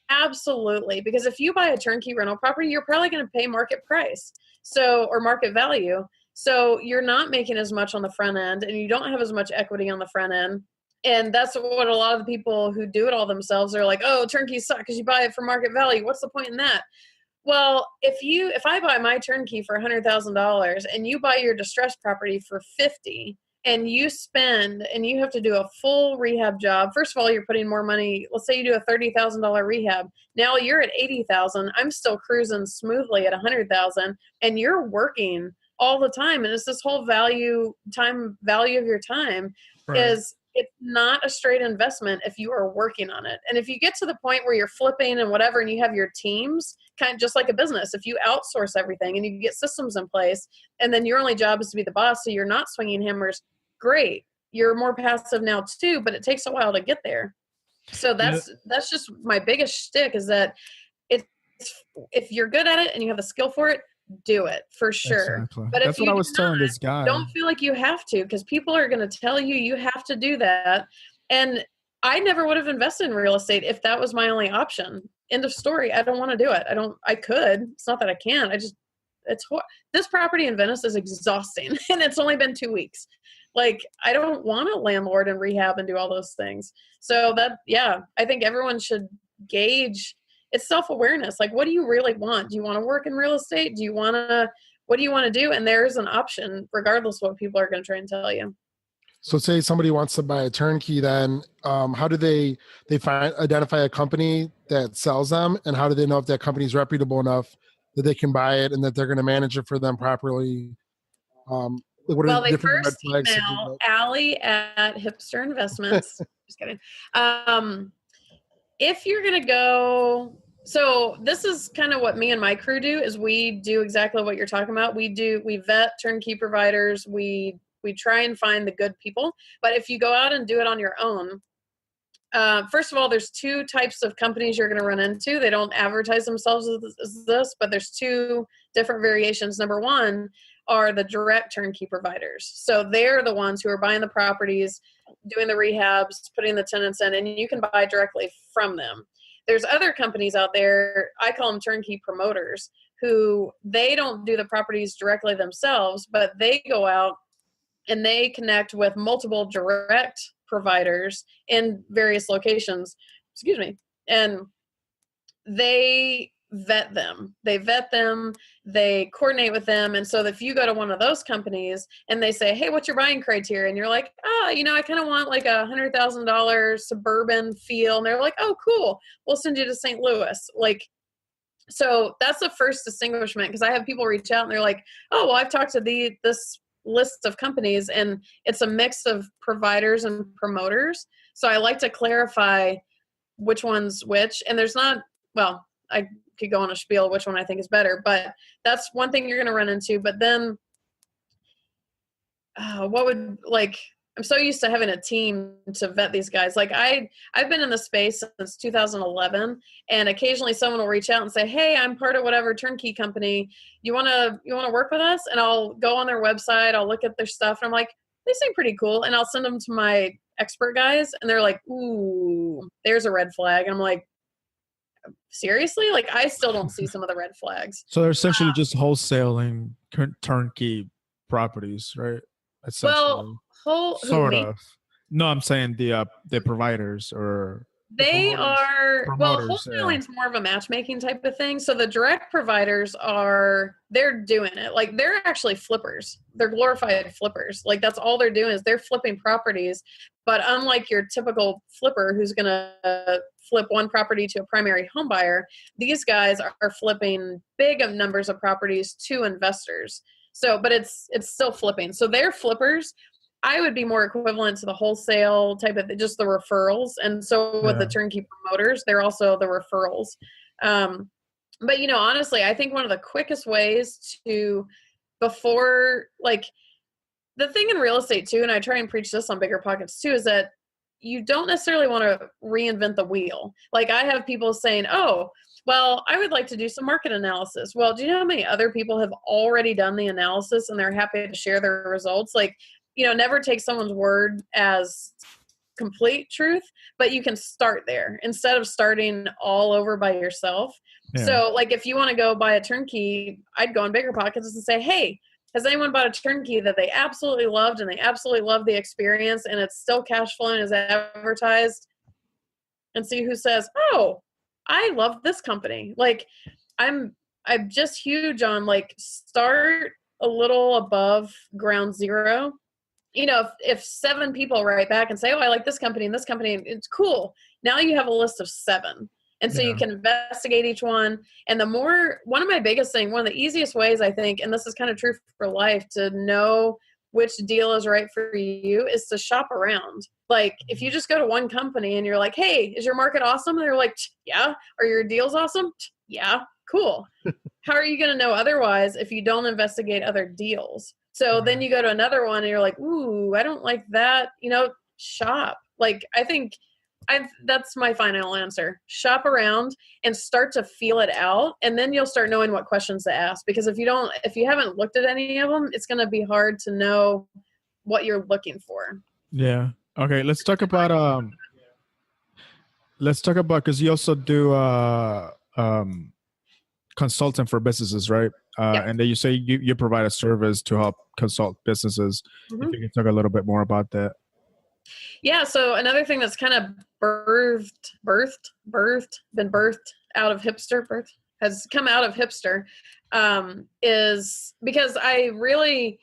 absolutely. Because if you buy a turnkey rental property, you're probably going to pay market price. Or market value. So you're not making as much on the front end, and you don't have as much equity on the front end. And that's what a lot of the people who do it all themselves are like, oh, turnkeys suck because you buy it for market value. What's the point in that? Well, if I buy my turnkey for $100,000 and you buy your distressed property for $50,000, and you spend and you have to do a full rehab job. First of all, you're putting more money. Let's say you do a $30,000 rehab. Now you're at $80,000. I'm still cruising smoothly at $100,000, and you're working all the time. And it's this whole value of your time. Right. It's not a straight investment if you are working on it. And if you get to the point where you're flipping and whatever, and you have your teams, kind of just like a business, if you outsource everything and you get systems in place, and then your only job is to be the boss, so you're not swinging hammers, great. You're more passive now too, but it takes a while to get there. So that's just my biggest shtick, is that if you're good at it and you have the skill for it, do it for sure. Exactly. But that's if what I was telling this guy. don't feel like you have to, because people are going to tell you have to do that. And I never would have invested in real estate if that was my only option. End of story. I don't want to do it. I could. It's not that I can't. This property in Venice is exhausting, and it's only been 2 weeks. Like, I don't want a landlord and rehab and do all those things. So I think everyone should gauge. It's self-awareness. Like, what do you really want? Do you want to work in real estate? What do you want to do? And there's an option, regardless of what people are going to try and tell you. So say somebody wants to buy a turnkey, then how do they identify a company that sells them, and how do they know if that company is reputable enough that they can buy it and that they're going to manage it for them properly? They first email Ali at Hipster Investments. Just kidding. If you're going to go, so this is kind of what me and my crew do, is we do exactly what you're talking about. We vet turnkey providers. We try and find the good people. But if you go out and do it on your own, first of all, there's two types of companies you're going to run into. They don't advertise themselves as this, but there's two different variations. Number one are the direct turnkey providers. So they're the ones who are buying the properties, doing the rehabs, putting the tenants in, and you can buy directly from them. There's other companies out there, I call them turnkey promoters, who they don't do the properties directly themselves, but they go out and they connect with multiple direct providers in various locations, and they vet them. They coordinate with them. And so if you go to one of those companies and they say, hey, what's your buying criteria? And you're like, I kind of want like $100,000 suburban feel. And they're like, oh, cool. We'll send you to St. Louis. Like, so that's the first distinguishment, because I have people reach out and they're like, oh, well, I've talked to this list of companies, and it's a mix of providers and promoters. So I like to clarify which one's which. And there's not, well, I could go on a spiel which one I think is better, but that's one thing you're going to run into. But then I'm so used to having a team to vet these guys. Like I've been in the space since 2011, and occasionally someone will reach out and say, hey, I'm part of whatever turnkey company. You want to work with us? And I'll go on their website. I'll look at their stuff, and I'm like, they seem pretty cool. And I'll send them to my expert guys, and they're like, ooh, there's a red flag. And I'm like, seriously? Like, I still don't see some of the red flags. So they're essentially just wholesaling turnkey properties, right? Well, sort of. No, I'm saying the providers or they are wholesaling is more of a matchmaking type of thing. So the direct providers they're doing it. Like, they're actually flippers. They're glorified flippers. Like, that's all they're doing is they're flipping properties. But unlike your typical flipper who's going to flip one property to a primary home buyer, these guys are flipping big numbers of properties to investors. So, but it's still flipping. So they're flippers. I would be more equivalent to the wholesale type of, just the referrals. And so with the turnkey promoters, they're also the referrals. But, honestly, I think one of the quickest ways the thing in real estate too, and I try and preach this on BiggerPockets too, is that you don't necessarily want to reinvent the wheel. Like, I have people saying, oh, well, I would like to do some market analysis. Well, do you know how many other people have already done the analysis and they're happy to share their results? Like, never take someone's word as complete truth, but you can start there instead of starting all over by yourself. Yeah. So, like, if you want to go buy a turnkey, I'd go on BiggerPockets and say, hey, has anyone bought a turnkey that they absolutely loved and they absolutely loved the experience and it's still cash flowing as advertised? And see who says, oh, I love this company. Like, I'm just huge on, like, start a little above ground zero if 7 people write back and say, oh, I like this company and this company, it's cool. Now you have a list of 7. And so you can investigate each one. And one of my biggest thing, one of the easiest ways I think, and this is kind of true for life, to know which deal is right for you is to shop around. Like if you just go to one company and you're like, hey, is your market awesome? And they're like, yeah. Are your deals awesome? Yeah. Cool. How are you going to know otherwise if you don't investigate other deals? So then you go to another one and you're like, ooh, I don't like that. Shop. Like I think that's my final answer. Shop around and start to feel it out. And then you'll start knowing what questions to ask. Because if you haven't looked at any of them, it's going to be hard to know what you're looking for. Yeah. Okay. Let's talk about, because you also do, consulting for businesses, right? And then you say you provide a service to help consult businesses. If you can talk a little bit more about that. Yeah. So another thing that's kind of been birthed out of Hipster, has come out of Hipster, is because I really,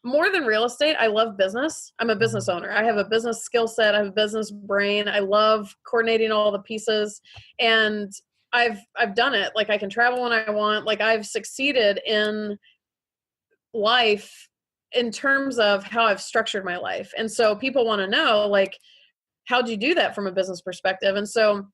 more than real estate, I love business. I'm a business owner. I have a business skill set. I have a business brain. I love coordinating all the pieces, and I've done it. Like I can travel when I want. Like I've succeeded in life in terms of how I've structured my life. And so people want to know, like, how'd you do that from a business perspective? And so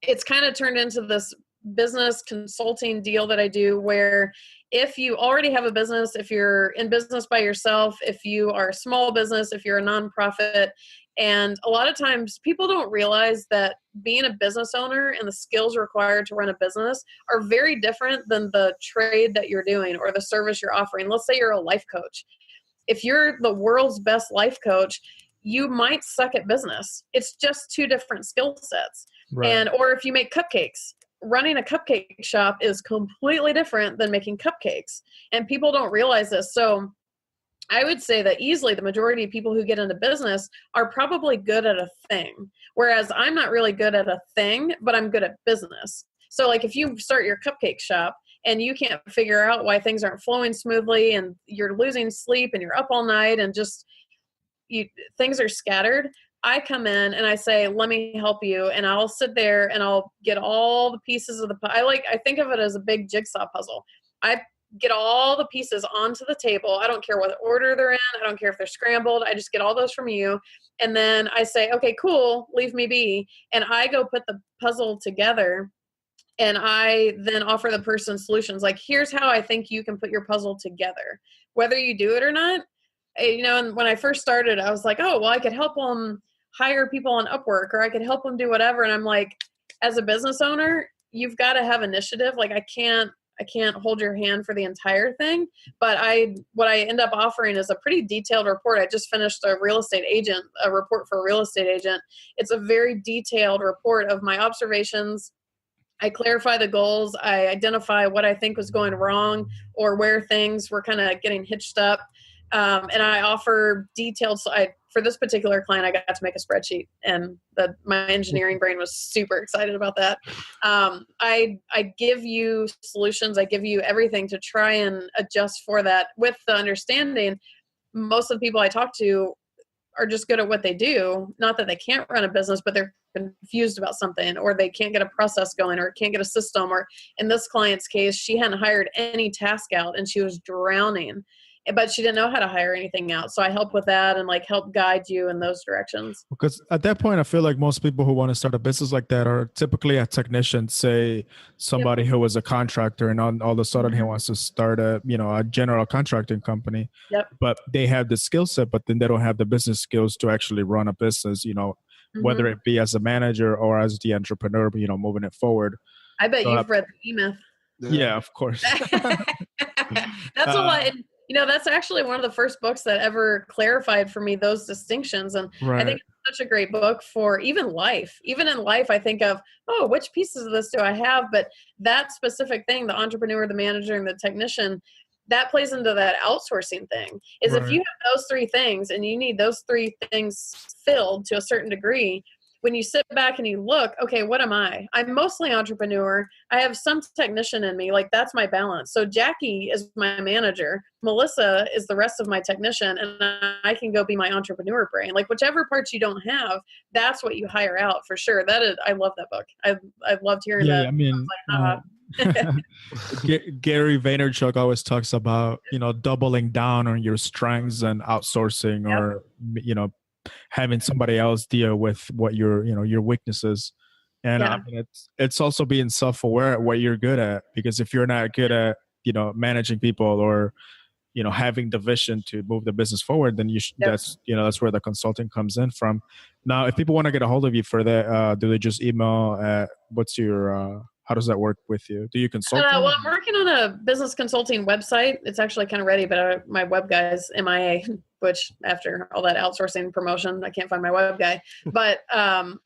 it's kind of turned into this business consulting deal that I do, where if you already have a business, if you're in business by yourself, if you are a small business, if you're a nonprofit, and a lot of times people don't realize that being a business owner and the skills required to run a business are very different than the trade that you're doing or the service you're offering. Let's say you're a life coach. If you're the world's best life coach, you might suck at business. It's just 2 different skill sets. Right. Or if you make cupcakes, running a cupcake shop is completely different than making cupcakes. And people don't realize this. So I would say that easily the majority of people who get into business are probably good at a thing. Whereas I'm not really good at a thing, but I'm good at business. So like if you start your cupcake shop and you can't figure out why things aren't flowing smoothly and you're losing sleep and you're up all night and just things are scattered, I come in and I say, let me help you. And I'll sit there and I'll get all the pieces of the pie. I think of it as a big jigsaw puzzle. I get all the pieces onto the table. I don't care what order they're in. I don't care if they're scrambled. I just get all those from you. And then I say, okay, cool, leave me be. And I go put the puzzle together. And I then offer the person solutions. Like, here's how I think you can put your puzzle together, whether you do it or not. And when I first started, I was like, oh, well, I could help them hire people on Upwork, or I could help them do whatever. And I'm like, as a business owner, you've got to have initiative. Like I can't hold your hand for the entire thing, but what I end up offering is a pretty detailed report. I just finished a report for a real estate agent. It's a very detailed report of my observations. I clarify the goals. I identify what I think was going wrong or where things were kind of getting hitched up. And I offer detailed, for this particular client, I got to make a spreadsheet, and my engineering brain was super excited about that. I give you solutions. I give you everything to try and adjust for that, with the understanding most of the people I talk to are just good at what they do. Not that they can't run a business, but they're confused about something, or they can't get a process going, or can't get a system. Or in this client's case, she hadn't hired any task out and she was drowning, but she didn't know how to hire anything out. So I help with that and help guide you in those directions. Because at that point, I feel like most people who want to start a business like that are typically a technician, say somebody who was a contractor, and all of a sudden he wants to start a general contracting company. But they have the skill set, but then they don't have the business skills to actually run a business, whether it be as a manager or as the entrepreneur, moving it forward. I bet you've read the E-Myth. Yeah, of course. That's a lot. That's actually one of the first books that ever clarified for me those distinctions. And I think it's such a great book for even life. Even in life, I think of, which pieces of this do I have? But that specific thing, the entrepreneur, the manager, and the technician, that plays into that outsourcing thing. Is if you have those 3 things and you need those 3 things filled to a certain degree, when you sit back and you look, okay, what am I? I'm mostly entrepreneur. I have some technician in me. Like, that's my balance. So Jackie is my manager. Melissa is the rest of my technician. And I can go be my entrepreneur brain. Like, whichever parts you don't have, that's what you hire out for sure. I love that book. I loved hearing that. I mean, Gary Vaynerchuk always talks about, doubling down on your strengths and outsourcing, or, having somebody else deal with what your weaknesses. And I mean, it's also being self-aware at what you're good at, because if you're not good at, managing people or, having the vision to move the business forward, then that's where the consulting comes in from. Now, if people want to get a hold of you for that, do they just email at how does that work with you? Do you consult? Well, I'm working on a business consulting website. It's actually kind of ready, but my web guy's MIA, which after all that outsourcing promotion, I can't find my web guy. But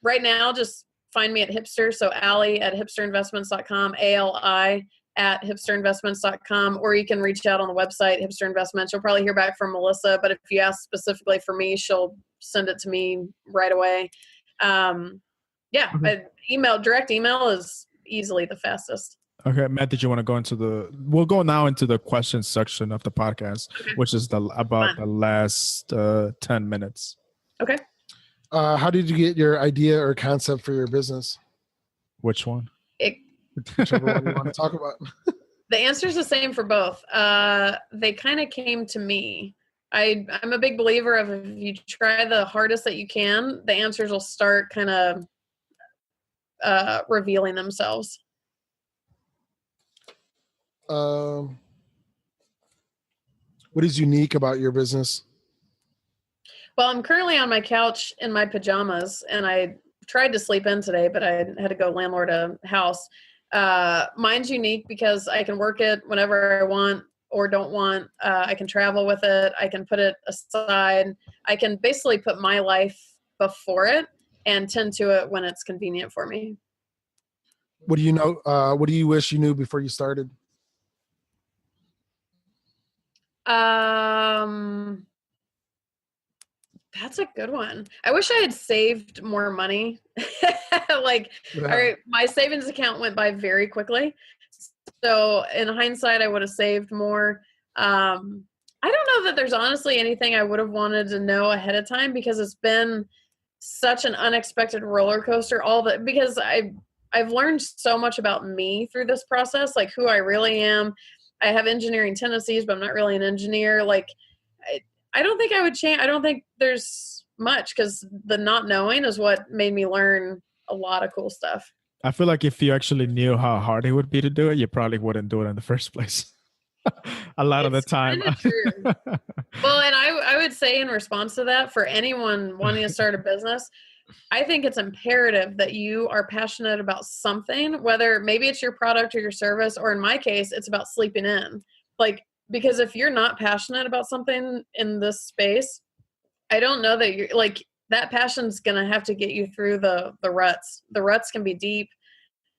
right now, just find me at Hipster. So Ali at hipsterinvestments.com, ALI at hipsterinvestments.com, or you can reach out on the website, Hipster Investments. You'll probably hear back from Melissa, but if you ask specifically for me, she'll send it to me right away. Direct email is easily the fastest. Okay, Matt, did you want to go we'll go now into the questions section of the podcast, which is about the last 10 minutes. Okay. How did you get your idea or concept for your business? Which one? Whichever one you want to talk about. The answer is the same for both. They kind of came to me. I'm a big believer of, if you try the hardest that you can, the answers will start kind of revealing themselves. What is unique about your business? Well, I'm currently on my couch in my pajamas, and I tried to sleep in today, but I had to go landlord a house. Mine's unique because I can work it whenever I want or don't want. I can travel with it. I can put it aside. I can basically put my life before it and tend to it when it's convenient for me. What do you know? What do you wish you knew before you started? That's a good one. I wish I had saved more money. My savings account went by very quickly. So in hindsight, I would have saved more. I don't know that there's honestly anything I would have wanted to know ahead of time, because it's been such an unexpected roller coaster. Because I've learned so much about me through this process, like who I really am. I have engineering tendencies, but I'm not really an engineer. Like, I don't think I would change. I don't think there's much, because the not knowing is what made me learn a lot of cool stuff. I feel like if you actually knew how hard it would be to do it, you probably wouldn't do it in the first place. A lot of the time. True. Well, and I would say in response to that, for anyone wanting to start a business, I think it's imperative that you are passionate about something, whether maybe it's your product or your service, or in my case, it's about sleeping in. Because if you're not passionate about something in this space, I don't know that you're that passion's going to have to get you through the ruts. The ruts can be deep.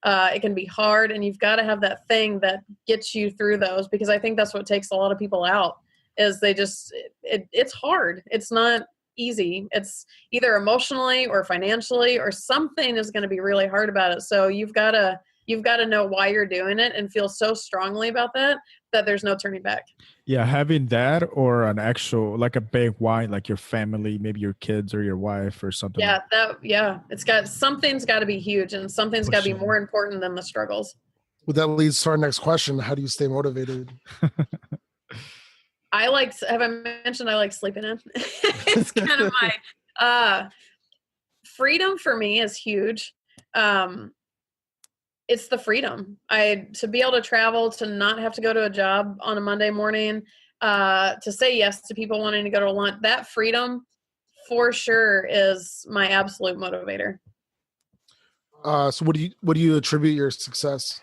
It can be hard, and you've got to have that thing that gets you through those, because I think that's what takes a lot of people out, is it's hard. It's not easy. It's either emotionally or financially, or something is going to be really hard about it. So you've got to know why you're doing it and feel so strongly about that there's no turning back. Yeah, having that, or an actual, like a big why, like your family, maybe your kids or your wife or something. Something's got to be huge, and something's got to be more important than the struggles. Well, that leads to our next question. How do you stay motivated? Have I mentioned I like sleeping in? It's kind of my freedom for me is huge. It's the freedom to be able to travel, to not have to go to a job on a Monday morning, to say yes to people wanting to go to lunch. That freedom for sure is my absolute motivator. So what do you attribute your success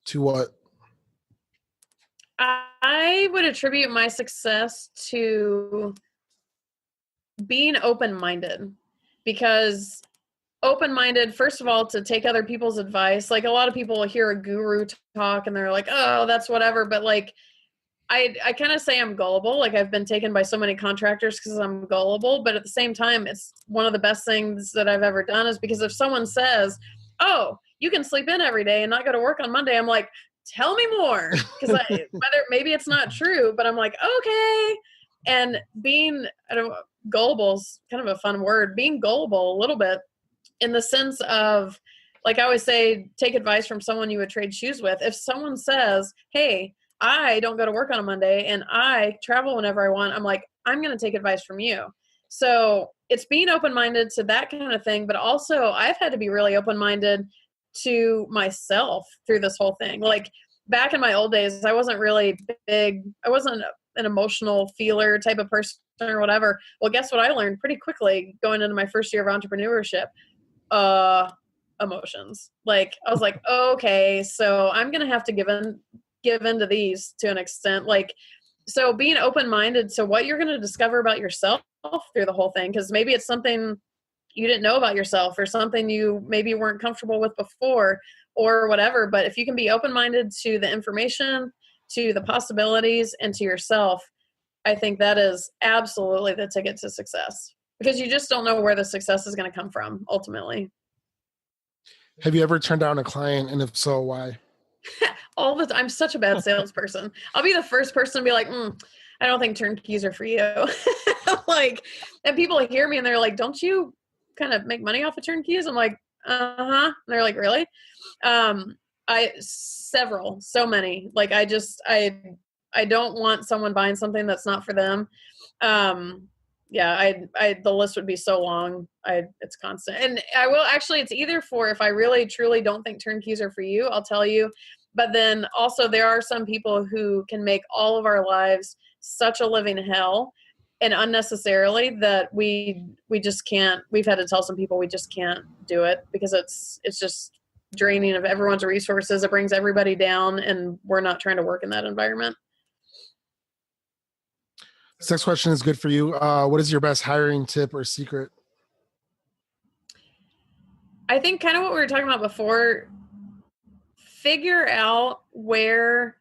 to? What? I would attribute my success to being open-minded, because open-minded, first of all, to take other people's advice. Like, a lot of people hear a guru talk and they're like, oh, that's whatever. But I kind of say I'm gullible. Like I've been taken by so many contractors because I'm gullible, but at the same time, it's one of the best things that I've ever done is because if someone says, oh, you can sleep in every day and not go to work on Monday, I'm like, tell me more. Because whether maybe it's not true, but I'm like, okay. And being, gullible is kind of a fun word, being gullible a little bit in the sense of, like I always say, take advice from someone you would trade shoes with. If someone says, hey, I don't go to work on a Monday and I travel whenever I want, I'm like, I'm going to take advice from you. So it's being open-minded to that kind of thing. But also I've had to be really open-minded to myself through this whole thing. Like back in my old days, I wasn't really big. I wasn't an emotional feeler type of person or whatever. Well, guess what I learned pretty quickly going into my first year of entrepreneurship? Emotions. Like I was like, okay, so I'm going to have to give in to these to an extent. Like, so being open-minded to what you're going to discover about yourself through the whole thing, because maybe it's something you didn't know about yourself or something you maybe weren't comfortable with before or whatever. But if you can be open-minded to the information, to the possibilities, and to yourself, I think that is absolutely the ticket to success, because you just don't know where the success is going to come from ultimately. Have you ever turned down a client, and if so, why? All the time. I'm such a bad salesperson. I'll be the first person to be like, I don't think turnkeys are for you. Like, and people hear me and they're like, don't you kind of make money off of turnkeys? I'm like, uh-huh. And they're like, really? So many. Like, I don't want someone buying something that's not for them. Yeah, the list would be so long. It's constant. And I will actually, it's either for, if I really truly don't think turnkeys are for you, I'll tell you. But then also there are some people who can make all of our lives such a living hell and unnecessarily that we just can't, we've had to tell some people we just can't do it because it's just draining of everyone's resources. It brings everybody down and we're not trying to work in that environment. This next question is good for you. What is your best hiring tip or secret? I think kind of what we were talking about before, figure out where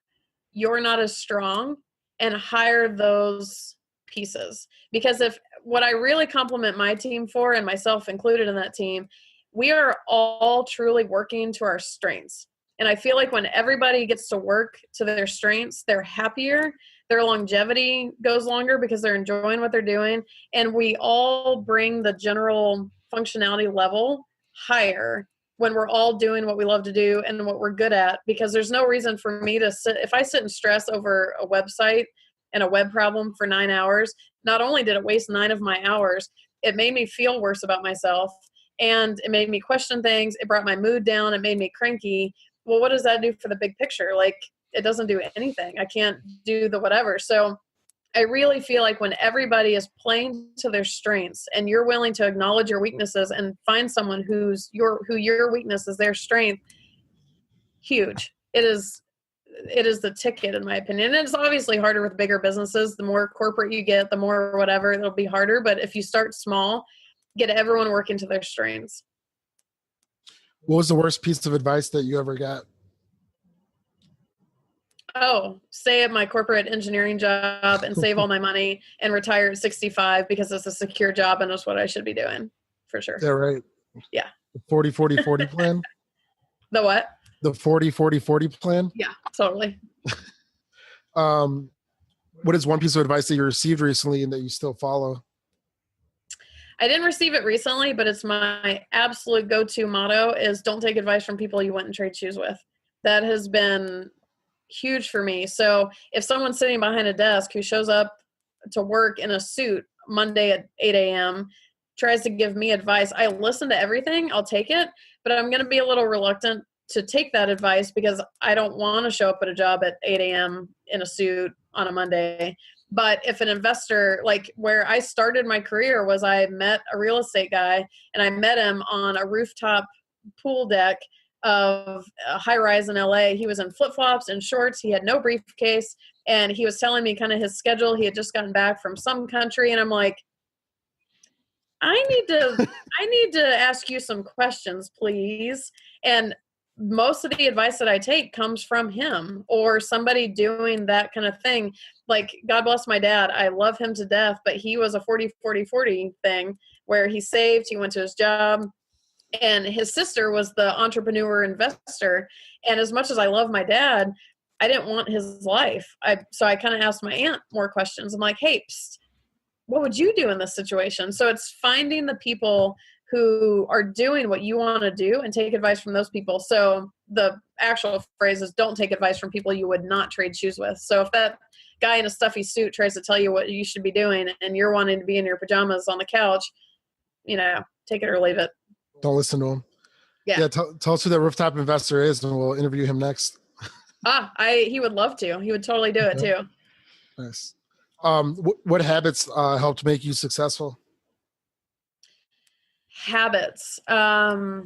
you're not as strong and hire those pieces. Because if what I really compliment my team for, and myself included in that team, we are all truly working to our strengths. And I feel like when everybody gets to work to their strengths, they're happier, their longevity goes longer because they're enjoying what they're doing. And we all bring the general functionality level higher when we're all doing what we love to do and what we're good at, because there's no reason for me to sit, if I sit and stress over a website and a web problem for 9 hours, not only did it waste 9 of my hours, it made me feel worse about myself and it made me question things. It brought my mood down. It made me cranky. Well, what does that do for the big picture? Like, it doesn't do anything. I can't do the whatever. So I really feel like when everybody is playing to their strengths and you're willing to acknowledge your weaknesses and find someone who your weakness is their strength, huge. It is the ticket, in my opinion. And it's obviously harder with bigger businesses. The more corporate you get, the more whatever, it'll be harder. But if you start small, get everyone working to their strengths. What was the worst piece of advice that you ever got? Oh, stay at my corporate engineering job and save all my money and retire at 65 because it's a secure job and it's what I should be doing, for sure. Is that right? Yeah. The 40-40-40 plan? The what? The 40-40-40 plan? Yeah, totally. What is one piece of advice that you received recently and that you still follow? I didn't receive it recently, but it's my absolute go-to motto is don't take advice from people you wouldn't trade shoes with. That has been huge for me. So if someone's sitting behind a desk who shows up to work in a suit Monday at 8 a.m., tries to give me advice, I listen to everything, I'll take it, but I'm going to be a little reluctant to take that advice because I don't want to show up at a job at 8 a.m. in a suit on a Monday. But if an investor, like where I started my career was I met a real estate guy and I met him on a rooftop pool deck of a high rise in LA. He was in flip-flops and shorts. He had no briefcase and he was telling me kind of his schedule. He had just gotten back from some country. And I'm like, I need to ask you some questions, please. And most of the advice that I take comes from him or somebody doing that kind of thing. Like, God bless my dad. I love him to death, but he was a 40-40-40 thing where he saved, he went to his job, and his sister was the entrepreneur investor. And as much as I love my dad, I didn't want his life. So I kind of asked my aunt more questions. I'm like, hey, what would you do in this situation? So it's finding the people who are doing what you want to do and take advice from those people. So the actual phrase is, don't take advice from people you would not trade shoes with. So if that guy in a stuffy suit tries to tell you what you should be doing and you're wanting to be in your pajamas on the couch, take it or leave it. Don't listen to him. Yeah. Tell us who that rooftop investor is, and we'll interview him next. He would love to. He would totally do it too. Nice. What habits helped make you successful? Habits. I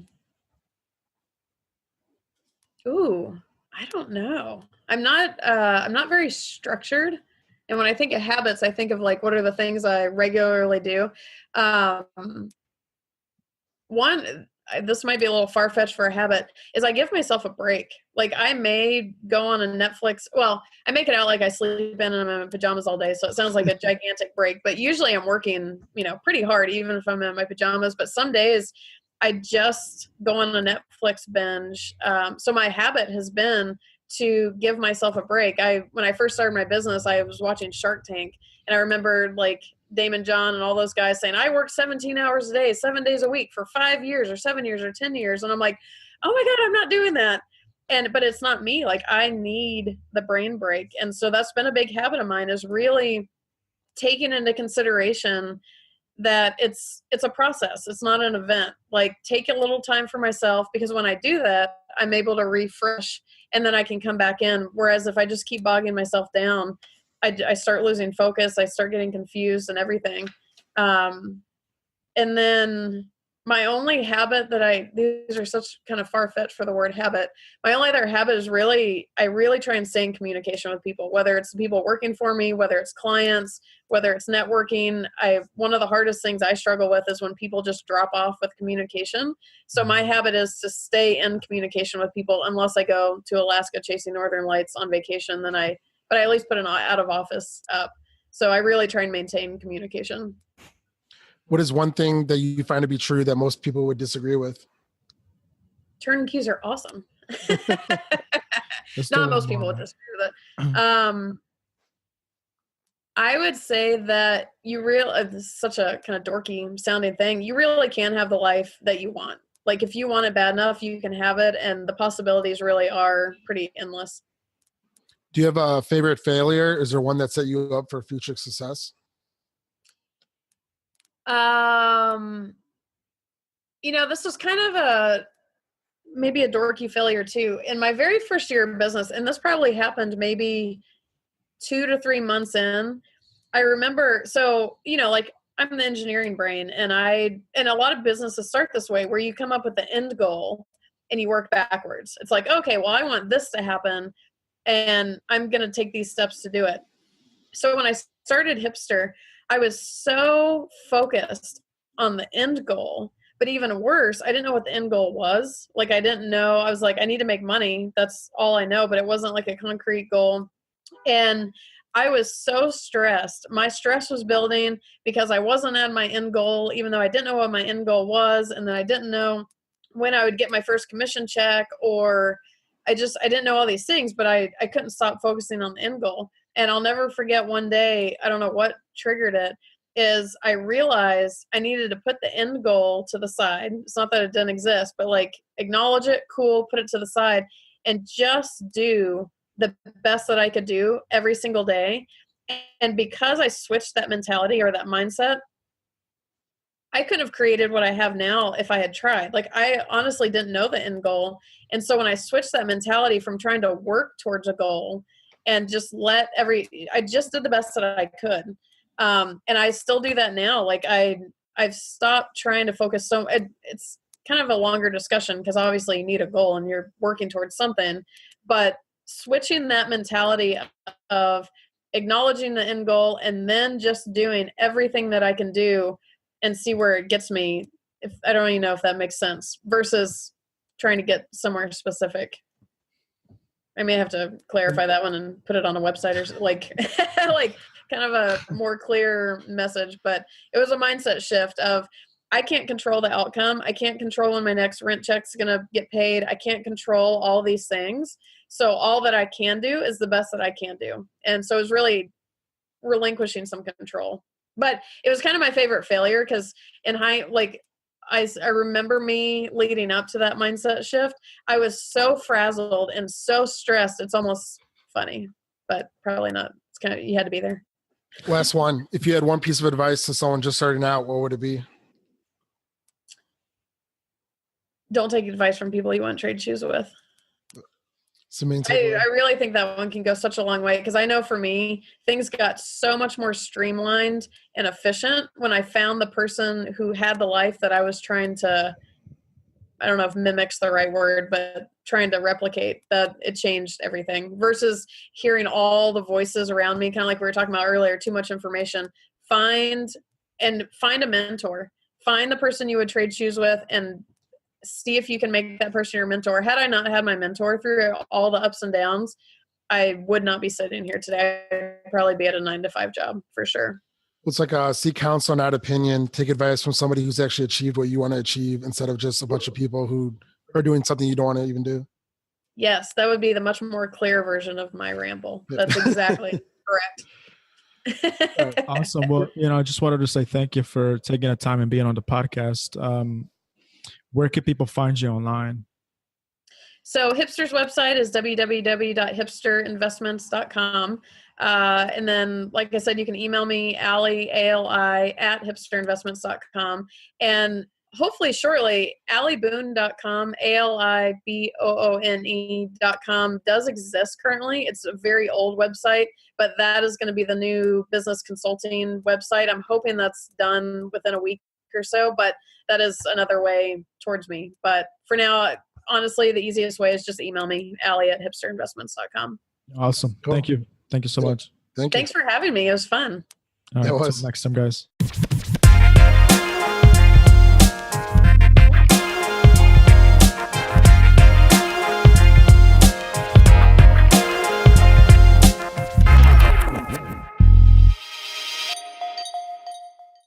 don't know. I'm not very structured. And when I think of habits, I think of like, what are the things I regularly do? One, this might be a little far-fetched for a habit, is I give myself a break. Like, I may go on a Netflix. Well, I make it out like I sleep in and I'm in my pajamas all day. So it sounds like a gigantic break, but usually I'm working, pretty hard, even if I'm in my pajamas. But some days I just go on a Netflix binge. So my habit has been to give myself a break. When I first started my business, I was watching Shark Tank, and I remembered like Damon John and all those guys saying, I work 17 hours a day, 7 days a week for 5 years or 7 years or 10 years. And I'm like, oh my God, I'm not doing that. But it's not me. Like, I need the brain break. And so that's been a big habit of mine, is really taking into consideration that it's a process. It's not an event. Like, take a little time for myself, because when I do that, I'm able to refresh and then I can come back in. Whereas if I just keep bogging myself down, I start losing focus. I start getting confused and everything. And then my only habit these are such kind of far-fetched for the word habit. My only other habit is I really try and stay in communication with people, whether it's the people working for me, whether it's clients, whether it's networking. One of the hardest things I struggle with is when people just drop off with communication. So my habit is to stay in communication with people, unless I go to Alaska chasing northern lights on vacation, but I at least put an out of office up. So I really try and maintain communication. What is one thing that you find to be true that most people would disagree with? Turnkeys are awesome. Not most people would disagree with it. I would say that this is such a kind of dorky sounding thing. You really can have the life that you want. Like, if you want it bad enough, you can have it. And the possibilities really are pretty endless. Do you have a favorite failure? Is there one that set you up for future success? This was kind of maybe a dorky failure too. In my very first year of business, and this probably happened maybe 2 to 3 months in, I remember, like, I'm the engineering brain, and a lot of businesses start this way, where you come up with the end goal and you work backwards. It's like, okay, well, I want this to happen, and I'm going to take these steps to do it. So when I started Hipster, I was so focused on the end goal, but even worse, I didn't know what the end goal was. Like, I didn't know. I was like, I need to make money. That's all I know, but it wasn't like a concrete goal. And I was so stressed. My stress was building because I wasn't at my end goal, even though I didn't know what my end goal was. And then I didn't know when I would get my first commission check, or I didn't know all these things, but I couldn't stop focusing on the end goal. And I'll never forget one day, I don't know what triggered it, is I realized I needed to put the end goal to the side. It's not that it didn't exist, but like, acknowledge it, cool, put it to the side, and just do the best that I could do every single day. And because I switched that mentality or that mindset, I could have created what I have now if I had tried. Like, I honestly didn't know the end goal. And so when I switched that mentality from trying to work towards a goal and just I just did the best that I could. And I still do that now. Like, I've stopped trying to focus. It's kind of a longer discussion, because obviously you need a goal and you're working towards something, but switching that mentality of acknowledging the end goal and then just doing everything that I can do and see where it gets me. I don't even know if that makes sense, versus trying to get somewhere specific. I may have to clarify that one and put it on a website or like kind of a more clear message. But it was a mindset shift of, I can't control the outcome. I can't control when my next rent check's going to get paid. I can't control all these things. So all that I can do is the best that I can do. And so it was really relinquishing some control. But it was kind of my favorite failure because I remember me leading up to that mindset shift. I was so frazzled and so stressed. It's almost funny, but probably not. It's kind of, you had to be there. Last one. If you had one piece of advice to someone just starting out, what would it be? Don't take advice from people you want to trade shoes with. I I really think that one can go such a long way, because I know for me, things got so much more streamlined and efficient when I found the person who had the life that I was trying to, I don't know if mimic's the right word, but trying to replicate. That it changed everything versus hearing all the voices around me, kind of like we were talking about earlier, too much information. Find a mentor. Find the person you would trade shoes with and see if you can make that person your mentor. Had I not had my mentor through all the ups and downs, I would not be sitting here today. I'd probably be at a 9-to-5 job for sure. It's like seek counsel, not opinion. Take advice from somebody who's actually achieved what you want to achieve instead of just a bunch of people who are doing something you don't want to even do. Yes, that would be the much more clear version of my ramble. That's exactly correct. Awesome. Well, I just wanted to say thank you for taking the time and being on the podcast. Where can people find you online? So Hipster's website is www.hipsterinvestments.com. And then, like I said, you can email me, Ali, ALI, at hipsterinvestments.com. And hopefully shortly, aliboone.com, ALIBOONE.com does exist currently. It's a very old website, but that is going to be the new business consulting website. I'm hoping that's done within a week or so, but that is another way towards me. But for now, honestly, the easiest way is just email me, Ali at hipsterinvestments.com. Awesome. Cool. Thank you. Thank you so much. Thanks for having me. It was fun. All right, until next time, guys.